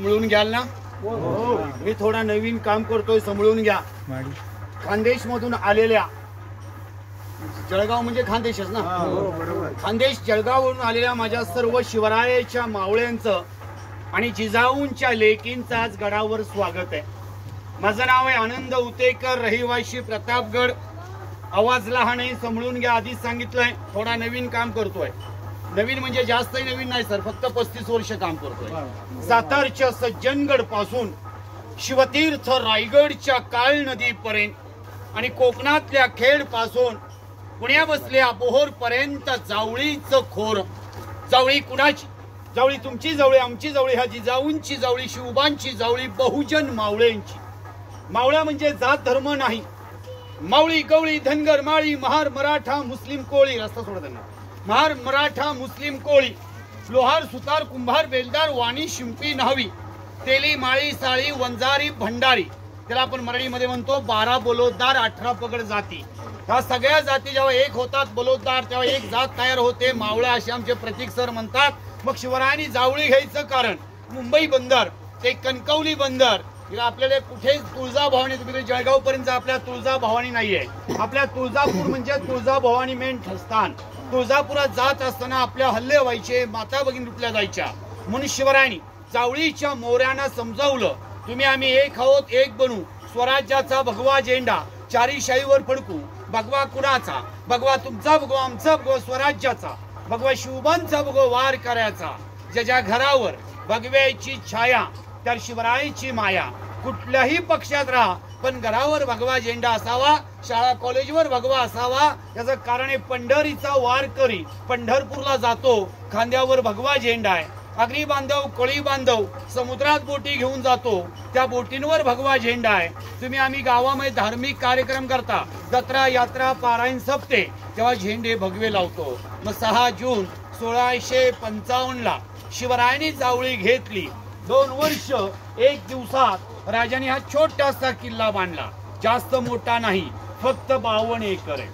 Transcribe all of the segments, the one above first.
सांभाळून घ्याल ना? मी थोडा नवीन काम करतोय, सांभाळून घ्या. खानदेश मधून आलेल्या, जळगाव म्हणजे खानदेशच ना, खानदेश जळगाववरून आलेल्या माझ्या सर्व शिवरायाच्या मावळ्यांचं आणि जिजाऊंच्या लेकींचं आज गडावर स्वागत आहे. माझं नाव आहे आनंद उतेकर, रहिवाशी प्रतापगड. आवाज लहान आहे, सांभाळून घ्या. आधीच सांगितलंय थोडा नवीन काम करतोय. नवीन म्हणजे जास्तही नवीन नाही सर, फक्त 35 वर्ष काम करतोय. सातारच्या सज्जनगड पासून शिवतीर्थ रायगडच्या काळ नदीपर्यंत आणि कोकणातल्या खेड पासून पुण्या बसल्या बोहोर पर्यंत जावळीचं खोर. जावळी कुणाची? जावळी तुमची जावळी, आमची जावळी, ह्या जिजाऊंची जावळी, शिवबांची जावळी, बहुजन मावळ्यांची. मावळा म्हणजे जात धर्म नाही. मावळी गवळी धनगर माळी महार मराठा मुस्लिम कोळी, रस्ता सोडा त्यांना. महार मराठा मुस्लिम कोळी, लोहार सुतार कुंभार बेलदार वाणी शिंपी न्हावी, तेली माळी साळी वंजारी भंडारी, त्याला आपण मराठीमध्ये म्हणतो 12 बलोददार 18 पगड जाती. ह्या सगळ्या जाती जेव्हा एक होतात बलोददार, तेव्हा एक जात तयार होते, मावळा असे आमचे प्रतीक सर म्हणतात. मग शिवरायांनी जावळी घ्यायचं कारण मुंबई बंदर ते कणकवली बंदर, आपल्याला कुठे तुळजाभवानी, तुम्ही जळगाव पर्यंत आपल्या तुळजाभवानी नाहीये. आपल्या तुळजापूर म्हणजे तुळजाभवानी मेन स्थान. तुळजापुरात जात असताना आपल्या हल्ले व्हायचे, माता भगिनी लुटल्या जायच्या. म्हणून शिवरायांनी जावळीच्या मोऱ्यांना समजावलं, तुम्ही आम्ही एक आहोत, एक बनू. स्वराज्याचा भगवा झेंडा चारीशाहीवर फडकू. भगवा कुणाचा? भगवा तुमचा, भगवा आमचा, भगवा स्वराज्याचा, भगवा शिवबांचा, भगवा वार करायचा. ज्याच्या घरावर भगव्याची छाया तर शिवरायाची माया. कुठल्याही पक्षात राहा पण घरावर भगवा झेंडा असावा, शाळा कॉलेजवर भगवा असावा. याचं कारण आहे पंढरीचा वारकरी पंढरपूरला जातो, खांद्यावर भगवा झेंडा आहे. आगरी बांधव कोळी बांधव समुद्रात बोटी घेऊन जातो, त्या बोटींवर भगवा झेंडा आहे. तुम्ही आम्ही गावामध्ये धार्मिक कार्यक्रम करता, जत्रा यात्रा पारायण सप्ते, तेव्हा झेंडे भगवे लावतो. मग 6 जून 1655 ला शिवरायांनी जावळी घेतली. 2 वर्ष 1 दिवसात राजाने हा छोटासा किल्ला बांधला. जास्त मोठा नाही, फक्त 52 एकर आहे.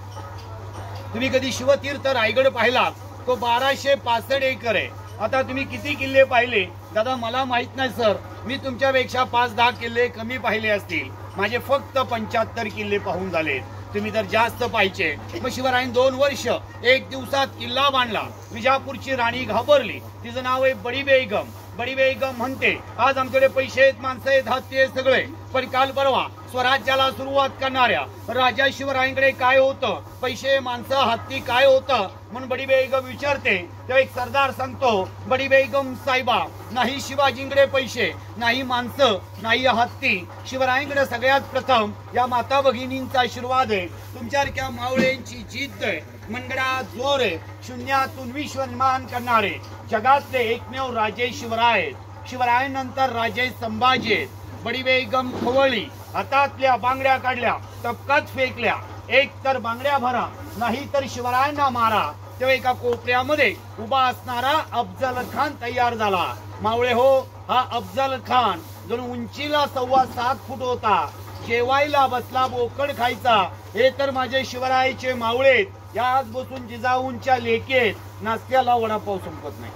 तुम्ही कधी शिवतीर्थ रायगड पाहिला तो 1265 एकर आहे. आता तुम्ही किती किल्ले पाहिले? दादा मला माहित नाही सर, मी तुमच्यापेक्षा 5-10 किल्ले कमी पाहिले असतील. माझे फक्त 75 किल्ले पाहून झाले. तुम्ही तर जास्त पाहिजे. मग शिवरायांनी 2 वर्ष 1 दिवसात किल्ला बांधला. विजापूरची राणी घाबरली, तिचं नाव आहे बडी बेगम. बडी बेगम म्हणते, आज आमच्याकडे पैसे आहेत, माणसं आहेत, हत्ती आहेत सगळे, पण काल परवा स्वराज्याला सुरुवात करणाऱ्या राजा शिवरायांकडे काय होतं? पैसे, माणसं, हत्ती काय होतं? म्हणून बडी बेगम विचारते. तेव्हा एक सरदार सांगतो, बडी बेगम साहेबा, नाही शिवाजींकडे पैसे, नाही माणसं, नाही हत्ती. शिवरायांकडे सगळ्यात प्रथम या माता भगिनींचा आशीर्वाद आहे, तुमच्यासारख्या मावळ्यांची जिद्द आहे, मनगडा जोर आहे, शून्यातून विश्व निर्माण करणारे जगातले एकमेव राजे शिवराय आहेत. शिवरायांनंतर राजे संभाजी आहेत. बडी बेगम खवळली, हातातल्या बांगड्या काढल्या, टपकात फेकल्या. एक तर बांगड्या भरा, नाही तर शिवरायांना मारा. तेव्हा एका कोपऱ्यामध्ये उभा असणारा अफजल खान तयार झाला. मावळे हो, हा अफजल खान जो उंचीला 7.25 फूट होता, जेवायला बसला बोकड खायचा. हे तर माझे शिवरायाचे मावळेत. या आज बसून जिजाऊंच्या लेकीत, नाश्त्याला वडापाव संपत नाही.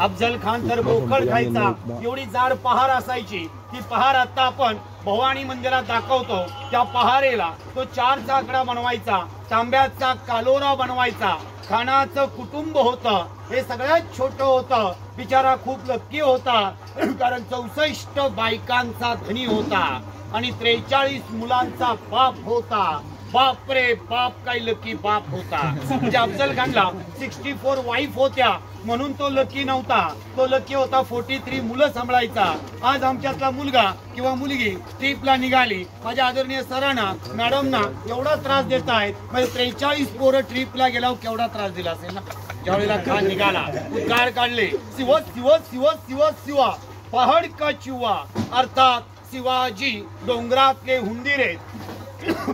अफजल खान तर बोकड खायचा. एवढी जाड पहार असायची. ती पहार आता आपण भवानी मंदिरात दाखवतो. त्या पहारेला तो 4 चाकडा बनवायचा, तांब्याचा कालोरा बनवायचा. खानाचं कुटुंब होतं, हे सगळ्यात छोटं होतं. बिचारा खूप लक्की होता, कारण 64 बायकांचा धनी होता आणि 43 मुलांचा बाप होता. बाप रे बाप, काय लकी बाप होता. म्हणजे अफजल खानला 64 वाईफ होत्या, म्हणून तो लकी नव्हता. तो लकी होता 43 मुलं सांभाळायचा. आज आमच्यातला मुलगा किंवा मुलगी ट्रिपला निघाली, माझ्या आदरणीय सरांना मॅडमना एवढा त्रास देत आहेत. म्हणजे 43 पोरं ट्रिपला गेल्यावर केवढा त्रास दिला असेल ना. ज्यावेळेला खान निघाला, उद्गार काढले, शिव शिव शिव शिव शिवा, पहाड का चिवा, अर्थात शिवाजी डोंगरातले हुंदीर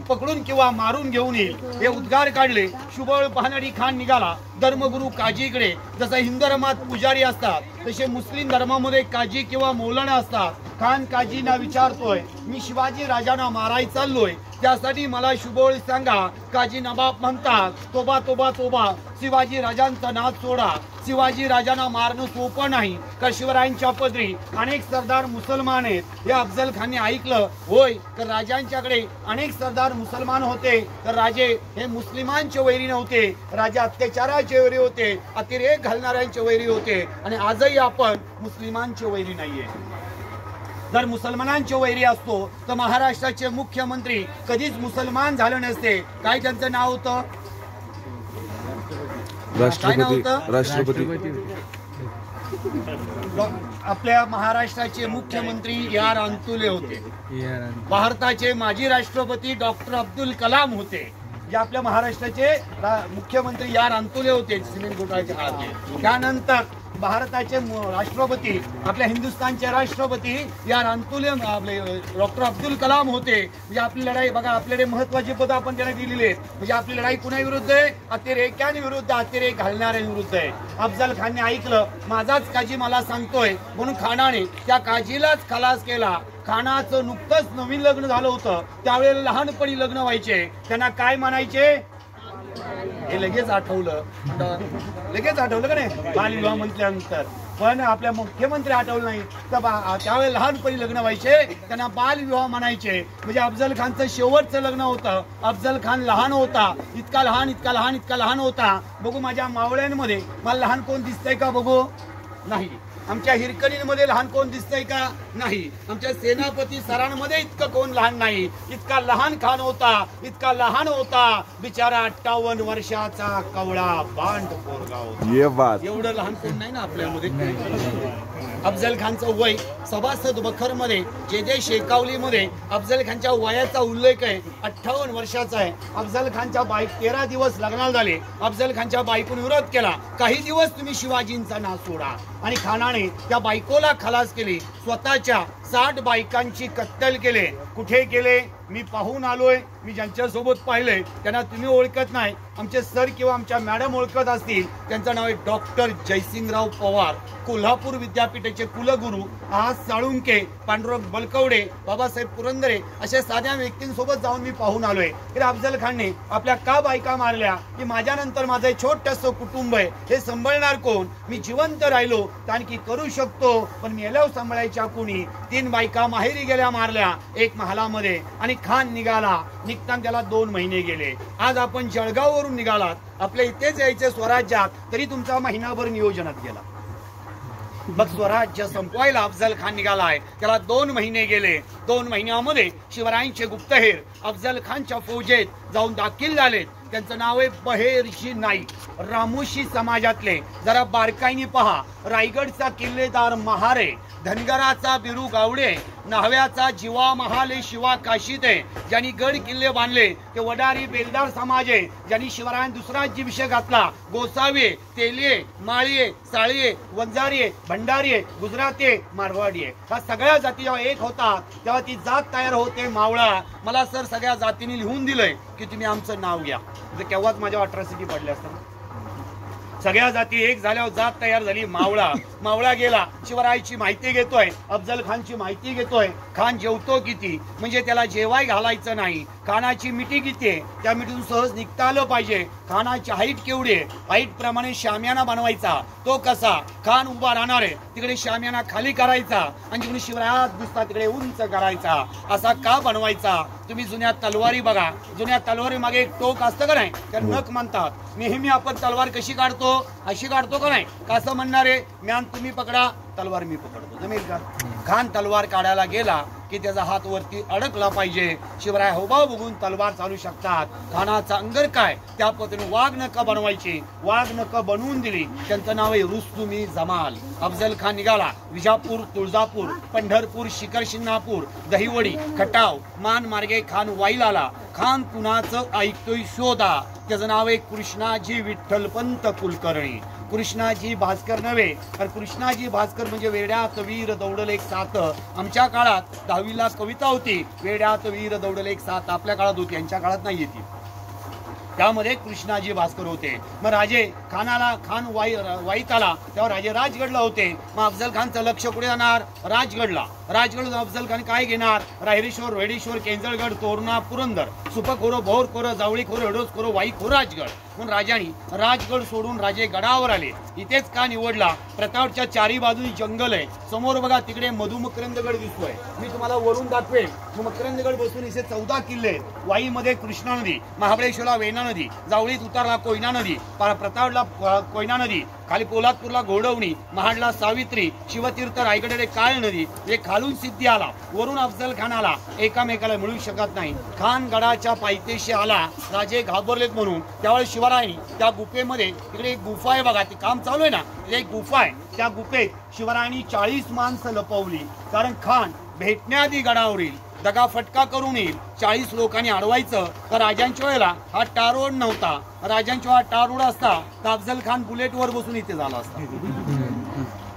पकडून किंवा मारून घेऊन येईल, हे उद्गार काढले. शुभळ पाहणारी खान निघाला धर्मगुरु काजीकडे. जसं हिंदू धर्मात पुजारी असतात, तसे मुस्लिम धर्मामध्ये काजी किंवा मौलाना असतात. खान काजींना विचारतोय, मी शिवाजी राजांना मारायला चाललोय, त्यासाठी मला शुभोळ सांगा. काजी नवाब म्हणतात, तोबा तोबा तोबा, शिवाजी राजांचा नाद सोडा. शिवाजी राजांना मारणं सोपं नाही का शिवरायांच्या पदरी अनेक सरदार मुसलमान आहेत हे अफजल खानने ऐकलं. होय, तर राजांच्याकडे अनेक सरदार मुसलमान होते, तर राजे हे मुस्लिमांचे वैरी नव्हते, राजे अत्याचाराचे वैरी होते, अतिरेक घालणाऱ्यांचे वैरी होते. आणि आजही आपण मुस्लिमांचे वैरी नाहीये. जर मुसलमानांचे वैरी असतो तर महाराष्ट्राचे मुख्यमंत्री कधीच मुसलमान झाले नसते. काय त्यांचं नाव होतं? राष्ट्रपती. आपल्या महाराष्ट्राचे मुख्यमंत्री यार अंतुले होते. भारताचे माजी राष्ट्रपती डॉक्टर अब्दुल कलाम होते. जे आपल्या महाराष्ट्राचे मुख्यमंत्री यार अंतुले होते सिमेंट घोटाळ्याच्या काळात. त्यानंतर भारताचे राष्ट्रपती आपल्या हिंदुस्थानचे राष्ट्रपती यार अंतुले आपले डॉक्टर अब्दुल कलाम होते. म्हणजे आपली लढाई बघा, आपल्याकडे महत्वाची पदं आपण त्यांना दिलेली आहेत. म्हणजे आपली लढाई कुणाविरुद्ध आहे? अतिरेक्यांविरुद्ध, अतिरेक घालणाऱ्यांविरुद्ध आहे. अफजल खानने ऐकलं, माझाच काजी मला सांगतोय म्हणून खानाने त्या काजीलाच खलास केला. खानाचं नुकतंच नवीन लग्न झालं होतं, त्यावेळेला लहानपणी लग्न व्हायचे. त्यांना काय म्हणायचे हे लगेच आठवलं का नाही बालविवाह म्हटल्यानंतर. पण आपल्या मुख्यमंत्री आठवलं नाही तर त्यावेळेला लहानपणी लग्न व्हायचे, त्यांना बालविवाह म्हणायचे. म्हणजे अफजल खानचं शेवटचं लग्न होतं. अफजल खान लहान होता, इतका लहान होता. बघू माझ्या मावळ्यांमध्ये मला लहान कोण दिसतंय का? बघू, नाही. आमच्या हिरकणींमध्ये लहान कोण दिसतंय का? नाही. आमच्या सेनापती सरांमध्ये इतकं कोण लहान नाही. इतका लहान खान होता, बिचारा 58 वर्षाचा कवळा बांड पोरगा होता. एवढं लहान कोण नाही ना आपल्यामध्ये. अफजल खानचं वय सभासद बखर मध्ये जे शेकावलीमध्ये अफजल खानच्या वयाचा उल्लेख आहे, 58 वर्षाचा आहे. अफजल खानच्या 13 दिवस लग्नाला झाले. अफजल खानच्या बायकोने विरोध केला, काही दिवस तुम्ही शिवाजींचा नाव सोडा. आणि खानाने त्या बायकोला खलास केली. स्वतःच्या 60 बायकांची कत्तल केले. कुठे केले? मी पाहून आलोय. मी ज्यांच्यासोबत पाहिलंय त्यांना तुम्ही ओळखत नाही, आमचे सर किंवा आमच्या मॅडम ओळखत असतील. त्यांचं नाव आहे डॉक्टर जयसिंगराव पवार, कोल्हापूर विद्यापीठाचे कुलगुरू. आज साळुंके, पांडुरंग बलकवडे, बाबासाहेब पुरंदरे अशा साध्या व्यक्तींसोबत जाऊन मी पाहून आलोय. तर अफजल खानने आपल्या का बायका मारल्या की माझ्यानंतर माझं एक छोटंसं कुटुंब आहे, हे सांभाळणार कोण? मी जिवंत राहिलो तर आणखी करू शकतो, पण मेल्यावर सांभाळायच्या कोणी? 3 बायका माहेरी गेल्या मारल्या, एक महालामध्ये. आणि खान निघताना त्याला 2 महिने गेले. आज आपण जळगाववरून निघालात, आपल्या इथेच यायचे स्वराज्यात, तरी तुमचा महिनाभर नियोजनात गेला. मग स्वराज्य संपवायला अफजल खान निघालाय, त्याला 2 महिने गेले. 2 महिन्यामध्ये शिवरायांचे गुप्तहेर अफजल खानच्या फौजेत जाऊन दाखल झाले. त्यांचं नाव आहे बहेरशी नाईक, रामोशी समाजातले. जरा बारकाईने पहा. रायगडचा किल्लेदार महारे, धनगराचा बिरू गावडे, न्हाव्याचा जीवा महाले शिवा काशीते. ज्यांनी गड किल्ले बांधले ते वडारी बेलदार समाज आहे. ज्यांनी शिवरायांनी दुसरा राज्याभिषेक घातला, गोसावे, तेलिये, माळीये, साळीये, वंजारीये, भंडारीये, गुजरातीये, मारवाडीये. ह्या सगळ्या जाती जेव्हा एक होतात तेव्हा ती जात तयार होते मावळा. मला सर सगळ्या जातींनी लिहून दिलंय की तुम्ही आमचं नाव घ्या. केव्हाच माझ्या अट्रॉसिटी पडल्या असतात. सगळ्या जाती एक झाल्यावर जात तयार झाली मावळा. मावळा गेला, शिवरायाची माहिती घेतोय, अफजल खानची माहिती घेतोय. खान जेवतो किती, म्हणजे त्याला जेवाय घालायचं नाही. खानाची मिठी किती आहे, त्या मिठीतून सहज निघता आलं पाहिजे. खानाची हाईट केवढी आहे, हाईट प्रमाणे शामियाना बनवायचा. तो कसा? खान उभा राहणार आहे, तिकडे शामियाना खाली करायचा आणि जिकडे शिवरायात दिसता तिकडे उंच करायचा. असा का बनवायचा? तुम्ही जुन्या तलवारी बघा, जुन्या तलवारी मागे एक टोक असतं का नाही, त्या नख म्हणतात. नेहमी आपण तलवार कशी काढतो? अशी काढतो का नाही? कसं म्हणणार आहे? म्यान तुम्ही पकडा, तलवार मी पकडतो, जमेल का? खान तलवार काढायला गेला की त्याचा हात वरती अडकला पाहिजे. शिवराय होबाव बघून तलवार चालू शकतात. खानाचा अंगर काय? त्या पद्धतीने वाघ नख बनवायची. वाघ नख बनवून दिली. त्यांचं नाव आहे रुस्तुमी जमाल. अफजल खान निघाला. विजापूर, तुळजापूर, पंढरपूर, शिखर शिंगणापूर, दहिवडी, खटाव, मान मार्गे खान वाईल आला. खान कुणाचं ऐकतोय शोधा. त्याचं नाव आहे कृष्णाजी विठ्ठलपंत कुलकर्णी. कृष्णाजी भास्कर नव्हे, तर कृष्णाजी भास्कर म्हणजे वेड्यात वीर दौडले एक साथ. आमच्या काळात 10वीला कविता होती, वेड्यात वीर दौडले एक साथ. आपल्या काळात होती, यांच्या काळात नाही येते. त्यामध्ये कृष्णाजी भास्कर होते. मग राजे खान वाईत आला तेव्हा राजे राजगडला होते. मग अफजल खानचं लक्ष कुठे जाणार? राजगडला. राजगड अफजल खान काय घेणार? रायरेश्वर, वेडेश्वर, केंजळगड, तोरणा, पुरंदर, सुपखोर, भोरखोर, जावळीखोर, हडोसखोर, वाईखोर, राजगड. म्हणून राजाने राजगड सोडून राजे गडावर आले. इथेच का निवडला? प्रतापच्या चारी बाजूनी जंगल आहे. समोर बघा तिकडे मधुमकरंदगड दिसतोय. मी तुम्हाला वरून दाखवेन. मकरंदगड बसून इथे 14 किल्ले आहेत. वाईमध्ये कृष्णा नदी, महाबळेश्वरला वेणा नदी, जावळीत उतारला कोयना नदी, प्रतापला कोयना नदी, खाली पोलादपूरला घोडवणी, महाडला सावित्री, शिवतीर्थ रायगडकडे काळ नदी. हे खालून सिद्धी आला, वरून अफजल खान आला. एकामेकाला मिळू शकत नाही. खान गडाच्या पायथ्याशी आला. राजे घाबरलेत म्हणून त्यावेळेस शिवरायांनी त्या गुफेमध्ये, तिकडे एक गुफा आहे बघा, ते काम चालू आहे ना, एक गुफा आहे. त्या गुफेत शिवरायांनी 40 माणसं लपवली. कारण खान भेटण्याआधी गडावर येईल, दगा फटका करून येईल. 40 लोकांनी अडवायचं. तर राजांच्या वेळेला हा टारोड नव्हता. राजांच्या वेळा टारोड असता तर अफजल खान बुलेटवर बसून इथे झाला असता.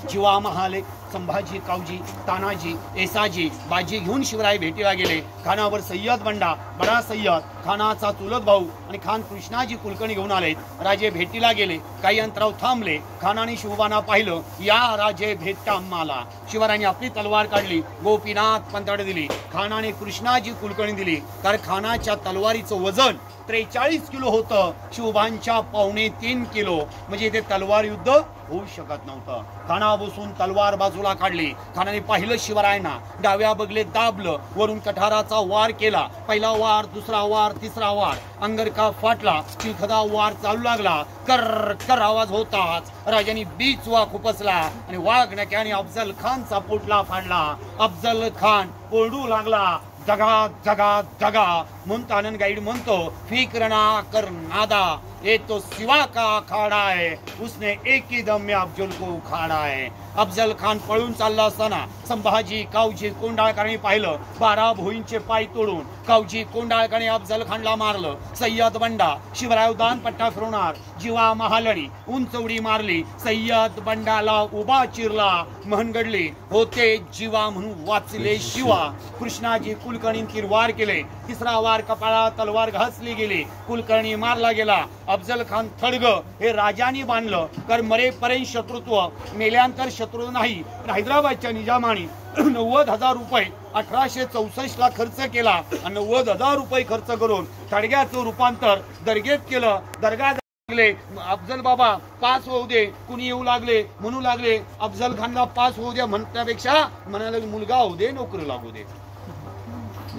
जिवा महाले संभाजी, कावजी, तानाजी, एसाजी, बाजी घेऊन शिवराय भेटीला गेले. खानावर सय्यद बंडा, बडा सय्यद, खानाचा चुलत भाऊ आणि खान कृष्णाजी कुलकर्णी घेऊन आले. राजे भेटीला गेले. काही अंतरावर थांबले. खानाने शिवबांना पाहिलं. या राजे भेटता आम्हाला. शिवरायांनी आपली तलवार काढली. गोपीनाथ पंताडे दिली. खानाने कृष्णाजी कुलकर्णी दिली. कारण खानाच्या तलवारीचं वजन 43 किलो होतं. शिवबांच्या 2.25 किलो. म्हणजे इथे तलवार युद्ध होऊ शकत नव्हतं. खाना बसून तलवार बाजूला काढली. खानाने पाहिलं शिवरायांना. डाव्या बगले दाबलं. वरून कठाराचा वार केला. पहिला वार, दुसरा वार, तिसरा वार. अंगरका फाटला. चिलखदा वार चालू लागला. कर कर आवाज होताच राजांनी बीच वा खुपसला आणि वाघनक्याने अफजल खानचा पोटला फाडला. अफजल खान ओरडू लागला, जगा जगा जगा. म्हणतो आनंद गाईड म्हणतो, फिक्र ना कर नादा, ये तो सिवा का अखाड़ा है, उसने एक ही दम में अफजल को उखाड़ा है. अफजल खान पळून चालला असताना संभाजी, कावजी, कोंडाळकरांनी पाहिलं. 12 भोईंचे पाय तोडून कावजी, कोंडाळकरांनी अफजल खानला मारलं. सय्यद बंडा शिवराय दान पट्टा फिरवणार. जीवा महालडी उंच उडी मारली. सय्यद बंडाला उभा चिरला. महनगडले होते जीवा म्हणून वाचले शिवा. कृष्णाजी कुलकर्णी वार केले. तिसरा वार कपाळा तलवार घासली गेली. कुलकर्णी मारला गेला. अफजल खान थडग हे राजांनी बांधलं. कारण मरेपर्यंत शत्रुत्व, मेल्यानंतर शत्रू नाही. हैदराबादच्या निजामाने 90,000 रुपये 1864 ला खर्च केला आणि 90,000 रुपये खर्च करून थडग्याचं रूपांतर दर्गेत केलं. दर्गा अफजल बाबा पास होऊ दे, कुणी येऊ लागले म्हणू लागले. अफजल खानला पास होऊ द्या म्हणण्यापेक्षा म्हणाले मुलगा होऊ दे, नोकरी लागू दे.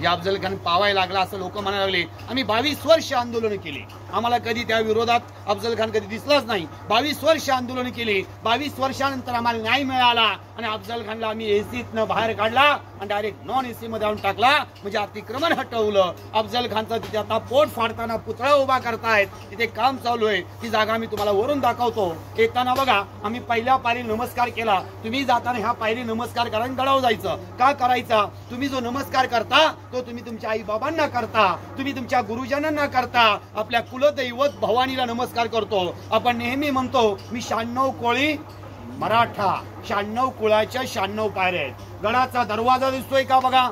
अफजल खान पावायला लागला असं लोक म्हणायला लागले. आम्ही 22 वर्ष आंदोलन केली. आम्हाला कधी त्या विरोधात अफजल खान कधी दिसलाच नाही. 22 वर्ष आंदोलन केली. 22 वर्षानंतर आम्हाला न्याय मिळाला आणि अफजल खानला आम्ही एसीतनं बाहेर काढला आणि डायरेक्ट नॉन एसी मध्ये आणून टाकला. म्हणजे अतिक्रमण हटवलं. अफजल खानचा तिथे आता पोट फाडताना पुतळा उभा करतायत. तिथे काम चालू आहे. ती जागा मी तुम्हाला वरून दाखवतो. येताना बघा आम्ही पहिल्या पायरी नमस्कार केला. तुम्ही जाताना ह्या पायरी नमस्कार करा आणि गडावर जायचं. का करायचा? तुम्ही जो नमस्कार करता तो तुम्ही तुमच्या आई बाबांना करता, तुम्ही तुमच्या गुरुजनांना करता. आपल्या कुलदैवत भवानीला नमस्कार करतो. आपण नेहमी म्हणतो मी 96 कोळी मराठा, 96 कुळाच्या 96 पायऱ्या आहेत. गडाचा दरवाजा दिसतोय का बघा?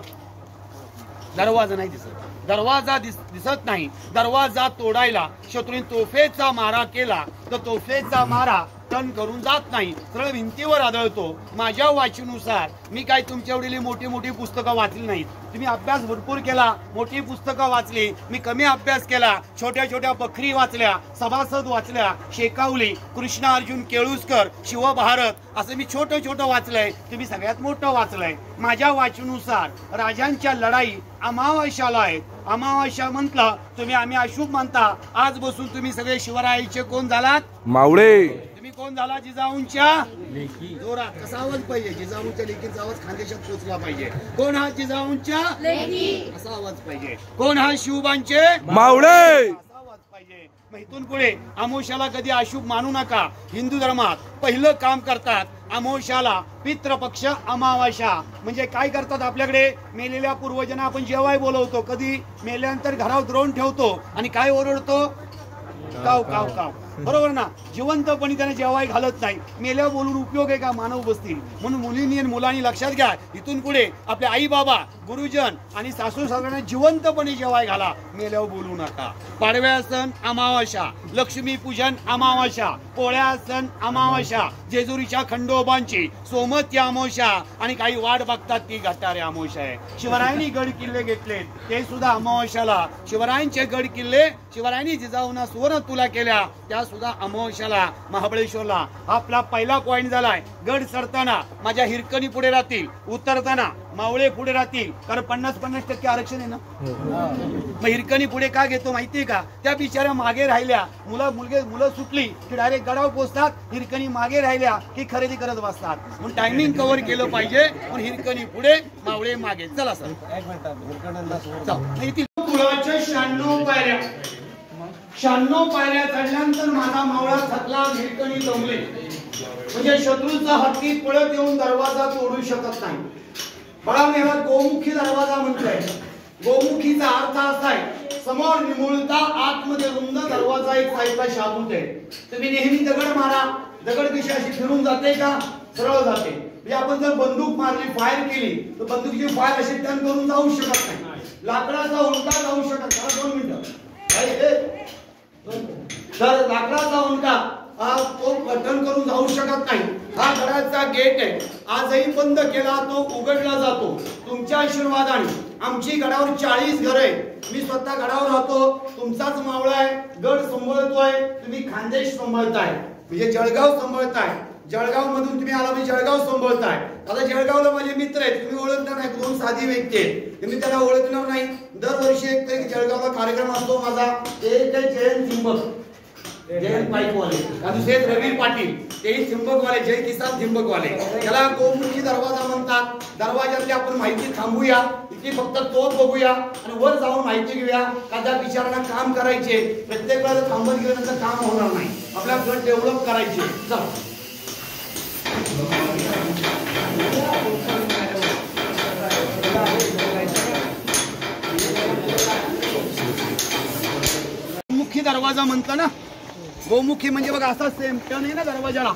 दरवाजा नाही दिसत. दरवाजा दिसत नाही. दरवाजा तोडायला शत्रूने तोफेचा मारा केला तर तोफेचा मारा टन करून जात नाही, सरळ भिंतीवर आदळतो. माझ्या वाचनुसार मी काय तुमच्या एवढी मोठी मोठी पुस्तकं वाचली नाहीत. तुम्ही अभ्यास भरपूर केला, मोठी पुस्तकं वाचली. मी कमी अभ्यास केला. छोट्या छोट्या बखरी वाचल्या, सभासद वाचल्या, शेकावली, कृष्ण अर्जुन केळुसकर, शिवभारत असं मी छोटं छोटं वाचलंय. तुम्ही सगळ्यात मोठं वाचलंय. माझ्या वाचनुसार राजांच्या लढाई अमावास्याला आहेत. अमावास्या म्हटलं तुम्ही आम्ही अशुभ म्हणता. आज बसून तुम्ही सगळे शिवरायाचे कोण झालात? मावळे. तुम्ही कोण झाला? जिजाऊंच्या लेकी. जोरात कसा आवाज पाहिजे? जिजाऊंच्या लेकीचा आवाज खानदेशात पोहोचला पाहिजे. कोण हा? जिजाऊंच्या लेकी असा आवाज पाहिजे. कोण हा? शिवबांचे मावळे असा आवाज पाहिजे. मग इथून पुढे अमावस्याला कधी अशुभ मानू नका. हिंदू धर्मात पहिलं काम करतात अमावस्याला, पितृपक्ष अमावास्या. म्हणजे काय करतात? आपल्याकडे मेलेल्या पूर्वजांना आपण जेवाय बोलवतो. कधी? मेल्यानंतर घरावर द्रोण ठेवतो आणि काय ओरडतो? काव काव काव. बरोबर ना. जिवंतपणी त्यांना जेवाय घालत नाही. मेल्यावर बोलून उपयोग आहे का? मानव बसतील. म्हणून मुलींनी आणि मुलांनी लक्षात घ्या, इथून पुढे आपले आई बाबा, गुरुजन आणि सासू सासऱ्यांना जिवंतपणे जेवाय घाला, मेल्यावर बोलू नका. पाडव्या सण अमावास्या, लक्ष्मी पूजन अमावास्या, पोळ्या सण अमावास्या, जेजुरीच्या खंडोबांची सोमती अमावस्या आणि काही वाट बघतात ती गटारे अमावस्या आहे. शिवरायांनी गड किल्ले घेतलेत ते सुद्धा अमावस्याला. शिवरायांचे गड किल्ले शिवरायांनी जिजाऊंना सुवर्ण तुला केल्या त्या सुद्धा अमावस्याला. महाबळेश्वरला आपला पहिला पॉइंट झालाय. गड चढताना माझ्या हिरकणी पुढे राहतील, उतरताना मावळे पुढे राहतील, कारण 50-50% आरक्षण आहे ना. मग हिरकणी पुढे का घेतो माहितीये का? त्या बिचाऱ्या मागे राहिल्या, मुलं सुटली की डायरेक्ट गडावर पोहोचतात. हिरकणी मागे राहिल्या की खरेदी करत बसतात. म्हणून टायमिंग कव्हर केलं पाहिजे. पण हिरकणी पुढे, मावळे मागे. चला सर, 96 पायऱ्या, 96 पायऱ्या चढल्यानंतर माझा मावळा थकला, हिरकणी जमले. म्हणजे शत्रूचा हत्ती पळत येऊन दरवाजा तोडू शकत नाही. बघा मेवा गोमुखी दरवाजा म्हणतोय. गोमुखीचा अर्थ असा आहे, समोर निमुळता आतमध्ये रुंद दरवाजा एक साईडला शाबूत आहे. तुम्ही नेहमी दगड मारा, दगड दिशा अशी फिरून जाते का? सरळ जाते. म्हणजे आपण जर बंदूक मारली, फायर केली, तर बंदुकीची फायर अशी टर्न करून जाऊ शकत नाही. लाकडाचा उलटा जाऊ शकत. 2 मिनिटं. तर लाकडाचा उलटा तो टर्न करून जाऊ शकत नाही. हा गडाचा गेट आहे, आजही बंद केला तो उघडला जातो. तुमच्या आशीर्वादाने आमची गडावर 40 घर आहे. मी स्वतः गडावर राहतो. तुमचाच मावळा आहे, गड सांभाळतोय. तुम्ही खानदेश सांभाळताय, म्हणजे जळगाव सांभाळताय. जळगाव मधून तुम्ही आला म्हणजे जळगाव सांभाळताय. आता जळगावला माझे मित्र आहेत, तुम्ही ओळखणार नाही. 2 साधी व्यक्ती आहेत, मी त्याला ओळखणार नाही. दरवर्षी एक जळगावला कार्यक्रम असतो माझा. एक जयंत थिंबक, जयंत पाईकवाले, दुसरे रवी पाटील, ते थिंबकवाले, जय किसान थिंबकवाले. त्याला गोमुखी दरवाजा म्हणतात. दरवाजातली आपण माहिती थांबूया, इथे फक्त तोफ बघूया आणि वर जाऊन माहिती घेऊया. त्या विचारांना काम करायचे. प्रत्येक वेळेला थांबत गेल्यानंतर काम होणार नाही. आपला गट डेव्हलप करायचे. चला, गोमुखी दरवाजा म्हणतो ना. गोमुखी म्हणजे बघा असा सेम टर्न आहे ना दरवाजाला.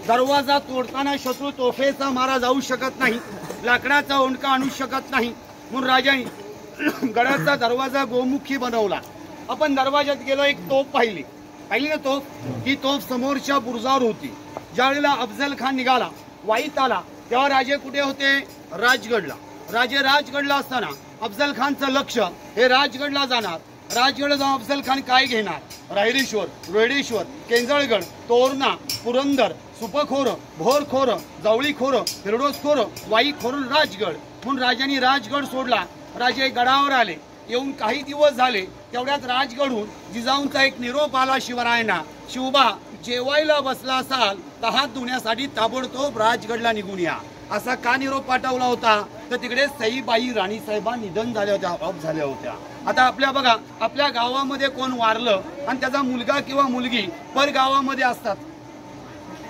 दरवाजा तोडताना शत्रू तोफेचा मारा जाऊ शकत नाही, लाकडाचा ओंडका आणू शकत नाही. म्हणून राजाने गडाचा दरवाजा गोमुखी बनवला. आपण दरवाजात गेलो, एक तोफ पाहिली ना तोफ. ही तोफ समोरच्या बुरुजावर होती. ज्यावेळेला अफजल खान निघाला, वाईत आला, तेव्हा राजे कुठे होते? राजगडला. राजे राजगडला असताना अफजल खानचं लक्ष हे राजगडला जाणार. राजगड जाऊन अफजल खान काय घेणार? रायरेश्वर, रोहिडेश्वर, केंजळगड, तोरणा, पुरंदर, सुपखोर, भोरखोर, जावळीखोर, हिरडोसखोर, वाईखोर, राजगड. म्हणून राजांनी राजगड सोडला. राजे गडावर आले. येऊन काही दिवस झाले, तेवढ्यात राजगडहून जिजाऊंचा एक निरोप आला शिवरायांना. शिवबा, जेवायला बसला असाल तर हात धुण्यासाठी ताबडतोब राजगडला निघून या. असा का निरोप पाठवला होता? तर तिकडे सईबाई राणीसाहेबा निधन झाल्या होत्या, ऑफ झाल्या होत्या. आता आपल्या बघा, आपल्या गावामध्ये कोण वारलं आणि त्याचा मुलगा किंवा मुलगी पर गावामध्ये असतात,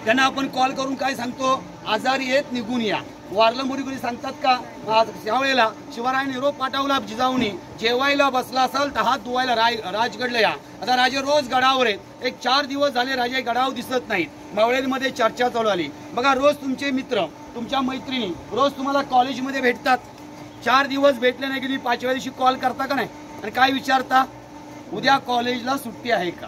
त्यांना आपण कॉल करून काय सांगतो? आजारी येत निघून या. वारलं मुली कोणी सांगतात का? त्यावेळेला शिवरायांनी निरोप पाठवला जिजाऊनी, जेवायला बसला असाल तर हात धुवायला राजगडला या. आता राजे रोज गडावर आहेत. एक 4 दिवस झाले राजे गडावर दिसत नाहीत. मावळेमध्ये चर्चा चालू आली. बघा, रोज तुमचे मित्र, तुमच्या मैत्रिणी रोज तुम्हाला कॉलेजमध्ये भेटतात. 4 दिवस भेटले नाही की तुम्ही 5व्या दिवशी कॉल करता का नाही? आणि काय विचारता? उद्या कॉलेजला सुट्टी आहे का?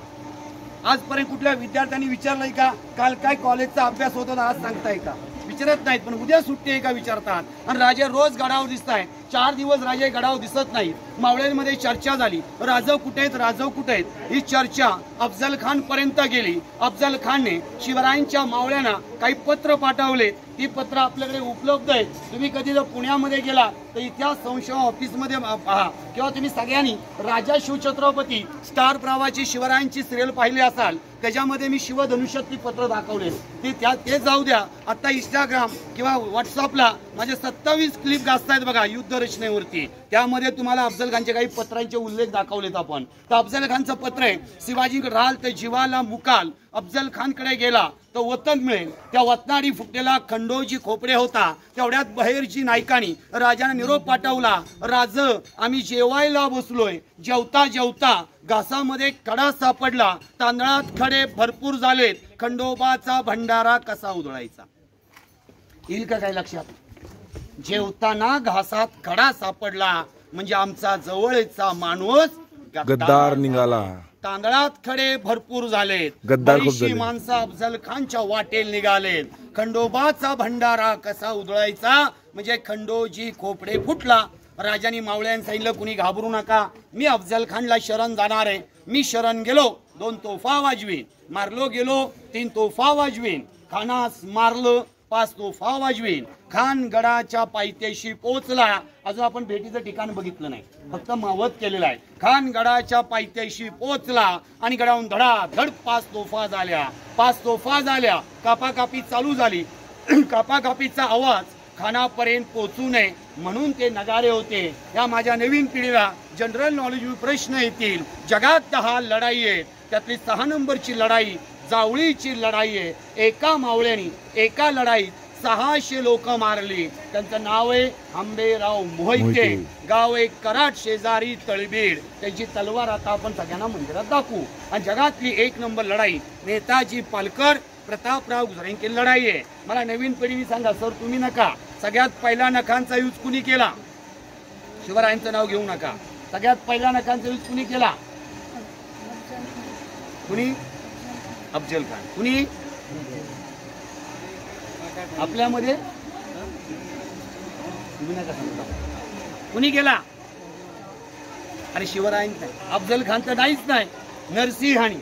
आजपर्यंत कुठल्या विद्यार्थ्यांनी विचारलंय का काल काय कॉलेजचा अभ्यास होता आज सांगताय का? विचारत नाहीत. पण उद्या सुट्टी आहे का विचारतात. आणि राजे रोज गडावर दिसताय. 4 दिवस राजे गडावर दिसत नाहीत. मावळ्यांमध्ये चर्चा झाली, राजव कुठे आहेत, राजव कुठे आहेत. ही चर्चा अफजल खान पर्यंत गेली. अफजल खानने शिवरायांच्या मावळ्यांना काही पत्र पाठवले. ती पत्र आपल्याकडे उपलब्ध आहेत. तुम्ही कधी जर पुण्यामध्ये गेला तर इतिहास संशोधन ऑफिसमध्ये पहा, किंवा तुम्ही सगळ्यांनी राजा शिवछत्रपती स्टार प्रवाहाची शिवरायांची सिरियल पाहिली असाल, त्याच्यामध्ये मी शिवधनुष्यातली पत्र दाखवले. ते जाऊ द्या. आता इंस्टाग्राम किंवा व्हॉट्सअपला माझे 27 क्लिप गाजतायत बघा युद्ध रचनेवरती. त्यामध्ये तुम्हाला अफजल खानचे काही पत्रांचे उल्लेख दाखवलेत आपण. तर अफजल खानचं पत्र आहे, शिवाजीकडे राहाल तर जीवाला मुकाल. अफजल खानकडे गेला तर वतन मिळेल. त्या वतनाडी फुटलेला खंडोजी खोपडे होता. तेवढ्यात बहेरजी नायकानी राजाने निरोप पाठवला, राज आम्ही जेवायला बसलोय. जेवता जेवता घासामध्ये कडा सापडला, तांदळात खडे भरपूर झालेत, खंडोबाचा भंडारा कसा उधळायचा? येईल का काय लक्षात? जेवताना घासात खडा सापडला म्हणजे आमचा जवळचा माणूस गद्दार निघाला. तांदळात खडे भरपूर झालेत, गद्दार खूप बरीचशी झाले. माणसं अफजल खानच्या वाटेल निघालेत. खंडोबाचा भंडारा कसा उधळायचा म्हणजे खंडोजी खोपडे फुटला. राजानी मावळ्यांनी सांगितलं कुणी घाबरू नका, मी अफजल खानला शरण जाणार आहे. मी शरण गेलो 2 तोफा वाजवीन, मारलो गेलो 3 तोफा वाजवीन, खानास मारलं 5 तोफा वाजवीन. खान गडाच्या पायथ्याशी पोहोचला. अजून आपण भेटीचं ठिकाण बघितलं नाही, फक्त मावत केलेलं आहे. खान गडाच्या पायथ्याशी पोहोचला आणि गडावून धडाधड 5 तोफा झाल्या. 5 तोफा झाल्या, कापाकापी चालू झाली. कापाकापीचा आवाज खानापर्यंत पोहोचू नये म्हणून ते नगारे होते. या माझ्या नवीन पिढीला जनरल नॉलेज प्रश्न येतील. जगात 10 लढाई आहेत, त्यातली 6 नंबरची लढाई जावळीची लढाई आहे. एका मावळ्यानी एका लढाईत 600 लोक मारली. त्यांचं नाव आहे आंबेराव मोहिते. गाव एक कराड शेजारी तळबीड. त्यांची तलवार आता आपण सगळ्यांना मंदिरात दाखवू. आणि जगातली 1 नंबर लढाई नेताजी पालकर प्रतापराव गुजरांची लढाई आहे. मला नवीन पिढीने सांगा सर, तुम्ही नका. सगळ्यात पहिला नखांचा यूज कुणी केला? शिवरायांचं नाव घेऊ नका. सगळ्यात पहिला नखांचा यूज कुणी केला? कुणी? अफजल खान. कुणी? आपल्यामध्ये कुणी केला? अरे शिवरायांचा. अफजल खान तर नाहीच नाही, नरसिंहानी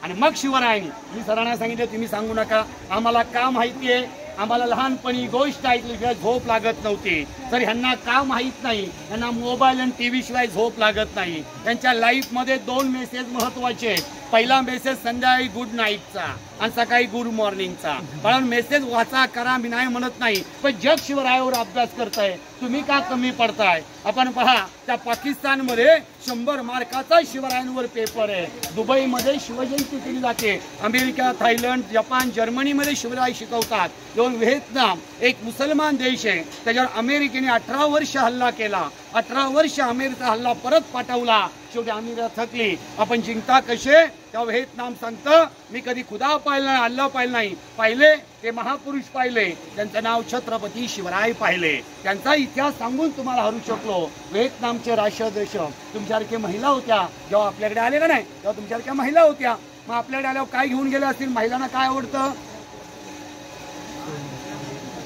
आणि मग शिवरायांनी. मी सरांना सांगितलं तुम्ही सांगू नका, आम्हाला का माहितीये. आम्हाला लहानपणी गोष्ट ऐकल्याशिवाय झोप लागत नव्हती. तर ह्यांना का माहित नाही, यांना मोबाईल आणि टीव्ही शिवाय झोप लागत नाही. त्यांच्या लाईफ मध्ये 2 मेसेज महत्वाचे आहेत. पहिला मेसेज संध्याकाळी गुड नाईटचा आणि सकाळी गुड मॉर्निंगचा. कारण मेसेज वाचा करा मी नाही म्हणत नाही, पण जग शिवरायावर अभ्यास करताय, तुम्ही का कमी पडताय? आपण पहा, त्या पाकिस्तानमध्ये 100 मार्काचा शिवरायांवर पेपर आहे. दुबईमध्ये शिवजयंती केली जाते. अमेरिका, थायलंड, जपान, जर्मनीमध्ये शिवराय शिकवतात. व्हिएतनाम एक मुसलमान देश आहे, त्याच्यावर अमेरिकेने 18 वर्ष हल्ला केला. 18 वर्ष अमेरिका हल्ला परत पाठवला. शेवटी अमेरिका थकली. आपण जिंकता कसे? तेव्हा व्हिएतनाम सांगतं मी कधी खुदा पाहिला नाही, अल्लाह पाहिलं नाही. पाहिले ते महापुरुष पाहिले, त्यांचं नाव छत्रपती शिवराय पाहिले. त्यांचा इतिहास सांगून तुम्हाला हरू शकलो. व्हिएतनामचे राष्ट्राध्यक्ष तुमच्यासारखे महिला होत्या. जेव्हा आपल्याकडे आले का नाही तेव्हा तुमच्यासारख्या महिला होत्या. मग आपल्याकडे आल्यावर काय घेऊन गेले असतील? महिलांना काय आवडतं?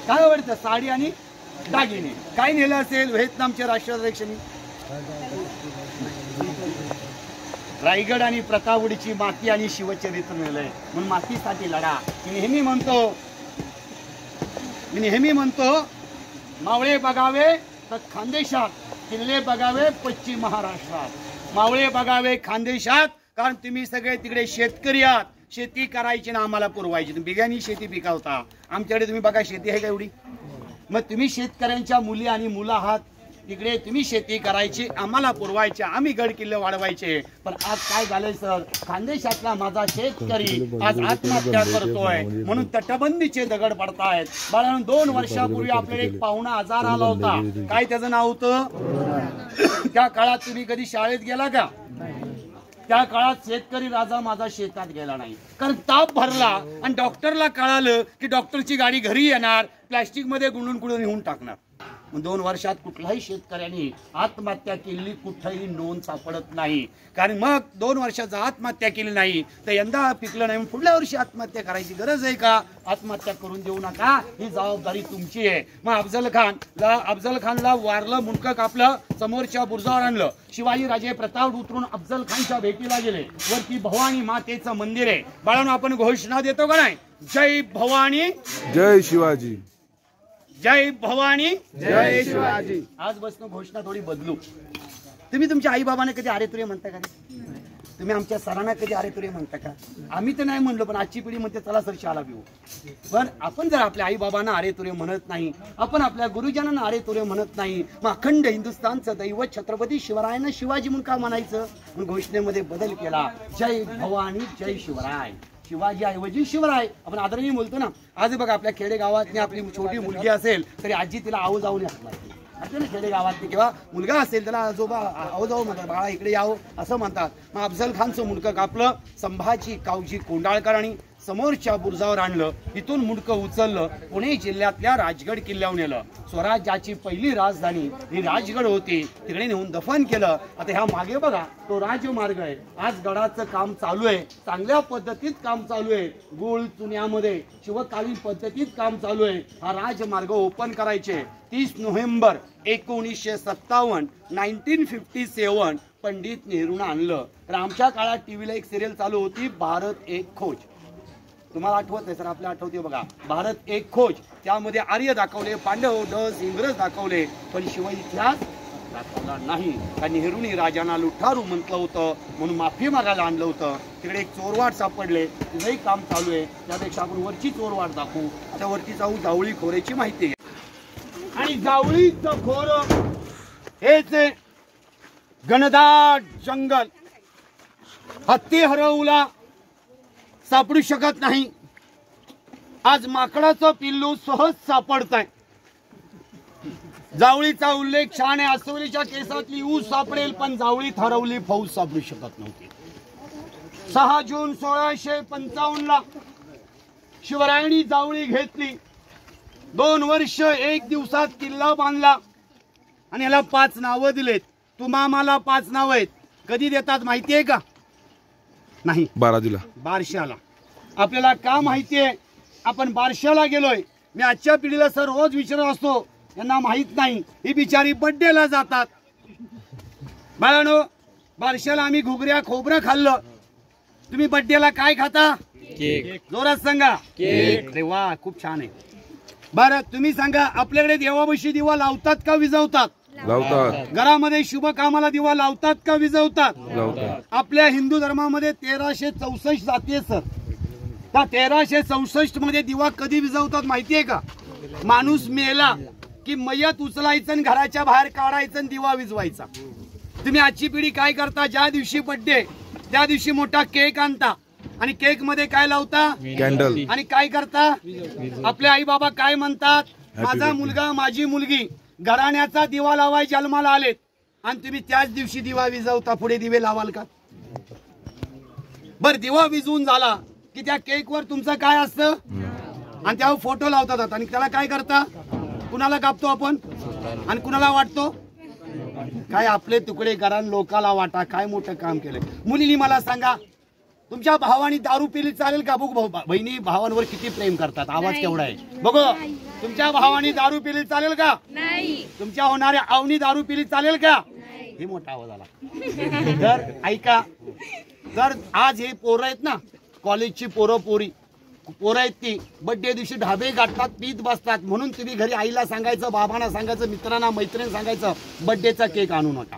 काय आवडतं? साडी आणि दागिने. काय नेलं असेल व्हिएतनामच्या राष्ट्राध्यक्षांनी? रायगड आणि प्रतापगडची माती आणि शिवचरित्र नेलंय. म्हणून मातीसाठी लढा. मी नेहमी म्हणतो मावळे बघावे तर खानदेशात, किल्ले बघावे पश्चिम महाराष्ट्रात. मावळे बघावे खानदेशात, कारण तुम्ही सगळे तिकडे शेतकरी आहात. शेती करायची ना आम्हाला पुरवायची. तुम्ही बिगानी शेती पिकवता. आमच्याकडे तुम्ही बघा शेती आहे का एवढी? मग तुम्ही शेतकऱ्यांच्या मुली आणि मुलं आहात. तिकडे तुम्ही शेती करायची, आम्हाला पुरवायचे, आम्ही गड किल्ले वाढवायचे. पण आज काय झालंय सर? खानदेशातला माझा शेतकरी आज आत्महत्या करतोय म्हणून तटबंदीचे दगड पडतायत. बाळांनो, 2 वर्षापूर्वी आपल्याला एक पाहुणा आजार आला होता. काय त्याचं नाव होतं? त्या काळात तुम्ही कधी शाळेत गेला का? त्या काळात शेतकरी राजा माझा शेतात गेला नाही, कारण ताप भरला आणि डॉक्टरला कळालं की डॉक्टरची गाडी घरी येणार, प्लॅस्टिक मध्ये गुंडून कुठून नेऊन टाकणार. 2 वर्षात कुठल्याही शेतकऱ्यांनी आत्महत्या केली कुठेही नोंद सापडत नाही. कारण मग 2 वर्षाचा आत्महत्या केली नाही तर यंदा पिकलं नाही, पुढल्या वर्षी आत्महत्या करायची गरज आहे का? आत्महत्या करून देऊ नका, ही जबाबदारी तुमची आहे. मग अफजल खानला वारलं, मुंडकं कापलं, समोरच्या बुरजावर आणलं. शिवाजी राजे प्रताप उतरून अफजल खानच्या भेटीला गेले. वरती भवानी मातेचं मंदिर आहे. बाळांनो, आपण घोषणा देतो का नाही? जय भवानी जय शिवाजी. जय भवानी जय शिवाजी. आज बसणं घोषणा थोडी बदलू. तुम्ही तुमच्या आई बाबांना कधी अरे तुरे म्हणता का? तुम्ही आमच्या सरांना कधी अरे तुरे म्हणता का? आम्ही तर नाही म्हणलो, पण आजची पिढी म्हणते चला सर शाला पिऊ. पण आपण जर आपल्या आई बाबांना अरे तुरे म्हणत नाही, आपण आपल्या गुरुजनांना अरे तुरे म्हणत नाही, मग अखंड हिंदुस्थानचं दैवत छत्रपती शिवरायांना शिवाजी म्हणून का म्हणायचं? म्हणून घोषणेमध्ये बदल केला. जय भवानी जय शिवराय. शिवाजी ऐवजी शिवराय आपण आदरणीय बोलतो ना. आज बघा आपल्या खेडेगावात आपली छोटी मुलगी असेल तरी आजी तिला आऊ जाऊन असणार. असते ना खेडेगावातली, किंवा मुलगा असेल त्याला आजोबा आहो जाऊ म्हणतात, बाळा इकडे यावं असं म्हणतात. मग अफजल खानचं मुंडकं कापलं, संभाजी कावजी कोंडाळकरांनी समोरच्या बुरुजावर आणलं, तिथून मुंडकं उचललं, पुणे जिल्ह्यातल्या राजगड किल्ल्यावर नेलं. स्वराज्याची पहिली राजधानी ही राजगड होती, तिकडे नेऊन दफन केलं. आता ह्या मागे बघा तो राजमार्ग आहे. आज गडाचं काम चालू आहे, चांगल्या पद्धतीत काम चालू आहे. गुळ चुन्यामध्ये शिवकालीन पद्धतीत काम चालू आहे. हा राजमार्ग ओपन करायचे. 30 नोव्हेंबर 1957 1957 पंडित नेहरूनं आणलं. तर आमच्या काळात टीव्हीला एक सिरियल चालू होती, भारत एक खोज. तुम्हाला आठवत आहे सर, आपल्याला आठवते बघा, भारत एक खोज. त्यामध्ये आर्य दाखवले, पांडव डस इंग्रज दाखवले, पण शिव इतिहास दाखवला नाही. कारण नेहरूंनी राजांना लुठारू म्हटलं होतं, म्हणून माफी मागायला आणलं होतं. तिकडे एक चोरवाट सापडले, तिथेही काम चालू आहे. त्यापेक्षा आपण वरची चोरवाट दाखवू. आता वरती जाऊ, जावळी खोऱ्याची माहिती आहे. आणि जावळीचं खोर हेच घनदाट जंगल, हत्ती हरवला सापडू शकत नाही. आज माकडाचं पिल्लू सहज सापडत आहे. जावळीचा उल्लेख छान आहे. अस्वलीच्या केसातली ऊस सापडेल, पण जावळीत हरवली फौज सापडू शकत नव्हती. 6 जून 1655 शिवरायांनी जावळी घेतली. 2 वर्ष 1 दिवसात किल्ला बांधला आणि याला 5 नावं दिलेत. तुम्हाला 5 नावं आहेत. कधी देतात माहितीये का? नाही, बारशाला. आपल्याला का माहितीये? आपण बारशाला गेलोय. मी आजच्या पिढीला सर रोज विचारत असतो, यांना माहित नाही. ही बिचारी बड्डेला जातात. बाळांनो, बारशाला आम्ही घुगऱ्या खोबरं खाल्लं. तुम्ही बड्डेला काय खाता? केक. जोरात सांगा. केक. अरे वा, खूप छान आहे. बरं तुम्ही सांगा, आपल्याकडे देवापाशी दिवा लावतात का विझवतात? लावतात. घरामध्ये शुभ कामाला दिवा लावतात का विझवतात? लावतात. आपल्या हिंदू धर्मामध्ये 1364 जाती आहेत सर. त्या 1364 मध्ये दिवा कधी विझवतात माहितीये का? माणूस मेला की मयत उचलायचं आणि घराच्या बाहेर काढायचं आणि दिवा विझवायचा. तुम्ही आजची पिढी काय करता? ज्या दिवशी बर्थडे त्या दिवशी मोठा केक आणता आणि केक मध्ये काय लावता? कॅन्डल. आणि काय करता? आपले आई बाबा काय म्हणतात? माझा मुलगा माझी मुलगी घराण्याचा दिवा लावाय जन्माला आलेत, आणि तुम्ही त्याच दिवशी दिवा विझवता. पुढे दिवे लावाल का? बर दिवा विझवून झाला की त्या केक वर तुमचं काय असतं? आणि त्यावर फोटो लावतात. आणि त्याला काय करता? कुणाला कापतो आपण आणि कुणाला वाटतो? काय आपले तुकडे करा, लोकाला वाटा. काय मोठं काम केलंय. मुलीनी मला सांगा, तुमच्या भावानी दारू पिली चालेल का? बघू बहिणी भावांवर किती प्रेम करतात. आवाज केवढा आहे बघू. तुमच्या भावानी दारू पिली चालेल का? नाही. तुमच्या होणाऱ्या आवनी दारू पिली चालेल का? हे मोठा आवाज आला. तर ऐका, तर आज हे पोरं आहेत ना, कॉलेजची पोरं आहेत, ती बर्थडे दिवशी ढाबे गाठतात, पीत बसतात. म्हणून तुम्ही घरी आईला सांगायचं, बाबांना सांगायचं, मित्रांना मैत्रिणी सांगायचं, बर्थडेचा केक आणू नका.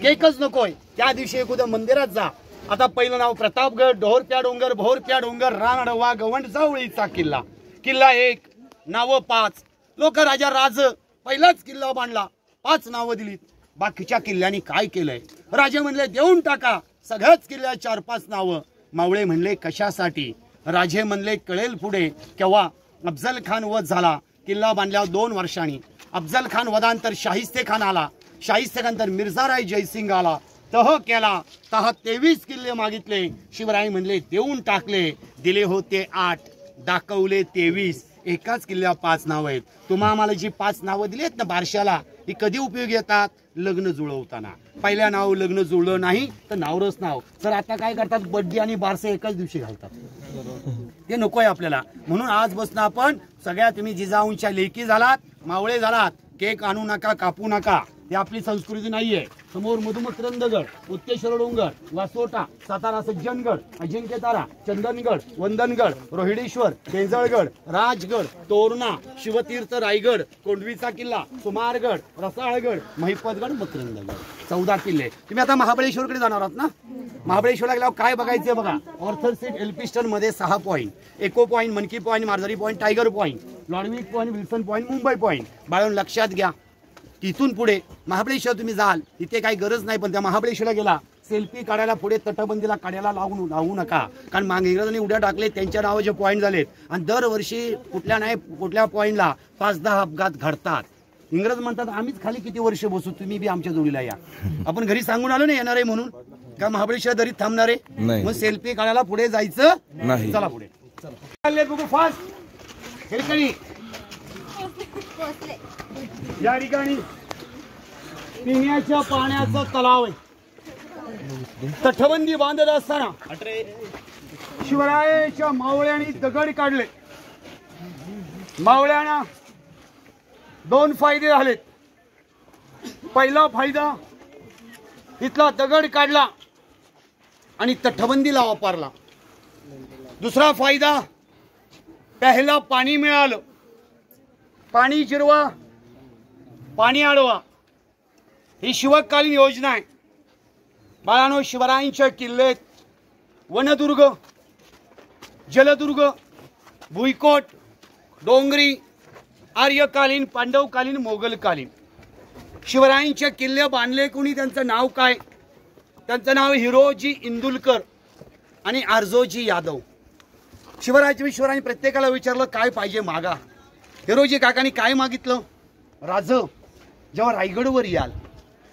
केकच नकोय. त्या दिवशी एखाद्या मंदिरात जा. आता पहिलं नाव प्रतापगड, डोहरप्या डोंगर, भोरप्या डोंगर, रानडवा, गवंड, जावळीचा किल्ला. किल्ला 1, नावं 5. लोक राजा राज पहिलाच किल्ला बांधला, 5 नावं दिलीत. बाकीच्या किल्ल्यांनी काय केलंय? राजे म्हणले देऊन टाका सगळ्याच किल्ल्या 4-5 नावं. मावळे म्हणले कशासाठी? राजे म्हणले कळेल पुढे. केव्हा अफजल खान वध झाला, किल्ला बांधल्यावर 2 वर्षांनी. अफजल खान वधानंतर शाहिस्ते खान आला, शाहिस्ते खान नंतर मिर्झाराय जयसिंग आला. तह केला, तह 23 किल्ले मागितले. शिवराय म्हणले देऊन टाकले. दिले होते 8, दाखवले 23. एकाच किल्ल्या 5 नावं आहेत. तुम्हा आम्हाला जी 5 नावं दिलीत ना बारशाला, ही कधी उपयोगी येतात? लग्न जुळवताना. पहिल्या नाव लग्न जुळलं नाही तर नावरच नाव. तर आता काय करतात? बड्डे आणि बारसे एकाच दिवशी घालतात. ते नकोय आपल्याला. म्हणून आजपासून आपण सगळ्या, तुम्ही जिजाऊंच्या लेकी झालात, मावळे झालात, केक आणू नका, कापू नका. ही आपली संस्कृती नाहीये. समोर मधुमकरंदगड, उत्तेश्वर डोंगर, वासोटा, सातारा सज्जनगड, अजिंक्यतारा, चंदनगड, वंदनगड, रोहिडेश्वर, केंजळगड, राजगड, तोरणा, शिवतीर्थ, रायगड, कोंडवीचा किल्ला, कुमारगड, रसाळगड, महिपतगड, मकरंदगड. 14 किल्ले. तुम्ही आता महाबळेश्वरकडे जाणार आहात ना? महाबळेश्वरला गेल्यावर काय बघायचंय बघा. ऑर्थर सीट एल्फिस्टन मध्ये 6 point, Echo Point, Monkey Point, Marjorie Point, Tiger Point, Lodwick Point, Wilson Point, Mumbai Point. बाळून लक्षात घ्या, तिथून पुढे महाबळेश्वर तुम्ही जाल तिथे काही गरज नाही, पण त्या महाबळेश्वरला गेला सेल्फी काढायला पुढे तटबंदीला काढायला लावू नका. कारण मागे इंग्रजांनी उड्या टाकले, त्यांच्या नावाचे पॉईंट झालेत. आणि दरवर्षी कुठल्या पॉईंटला 5-10 अपघात घडतात. इंग्रज म्हणतात आम्हीच खाली किती वर्ष बसू, तुम्ही बी आमच्या जोडीला या. आपण घरी सांगून आलो ना येणार आहे म्हणून, का महाबळेश्वर दरीत थांबणार आहे, नाही. मग सेल्फी काढायला पुढे जायचं नाही. चला पुढे चला बघू फास्ट. हिरकणी या ठिकाणी पिण्याच्या पाण्याचा तलाव आहे. तटबंदी बांधत असताना शिवरायाच्या मावळ्यांनी दगड काढले. मावळ्यांना 2 फायदे झालेत. पहिला फायदा, इथला दगड काढला आणि तटबंदीला वापरला. दुसरा फायदा, प्यायला पाणी मिळालं. पाणी जिरवा पाणी अडवा ही शिवकालीन योजना आहे. बाळांनो, शिवरायांच्या किल्लेत वनदुर्ग, जलदुर्ग, भुईकोट, डोंगरी, आर्यकालीन, पांडवकालीन, मोगलकालीन शिवरायांचे किल्ले बांधले कोणी, त्यांचं नाव काय? त्यांचं नाव हिरोजी इंदुलकर आणि आर्जोजी यादव. शिवरायांनी प्रत्येकाला विचारलं काय पाहिजे मागा. हिरोजी काकांनी काय मागितलं? राज, जेव्हा रायगडवर याल,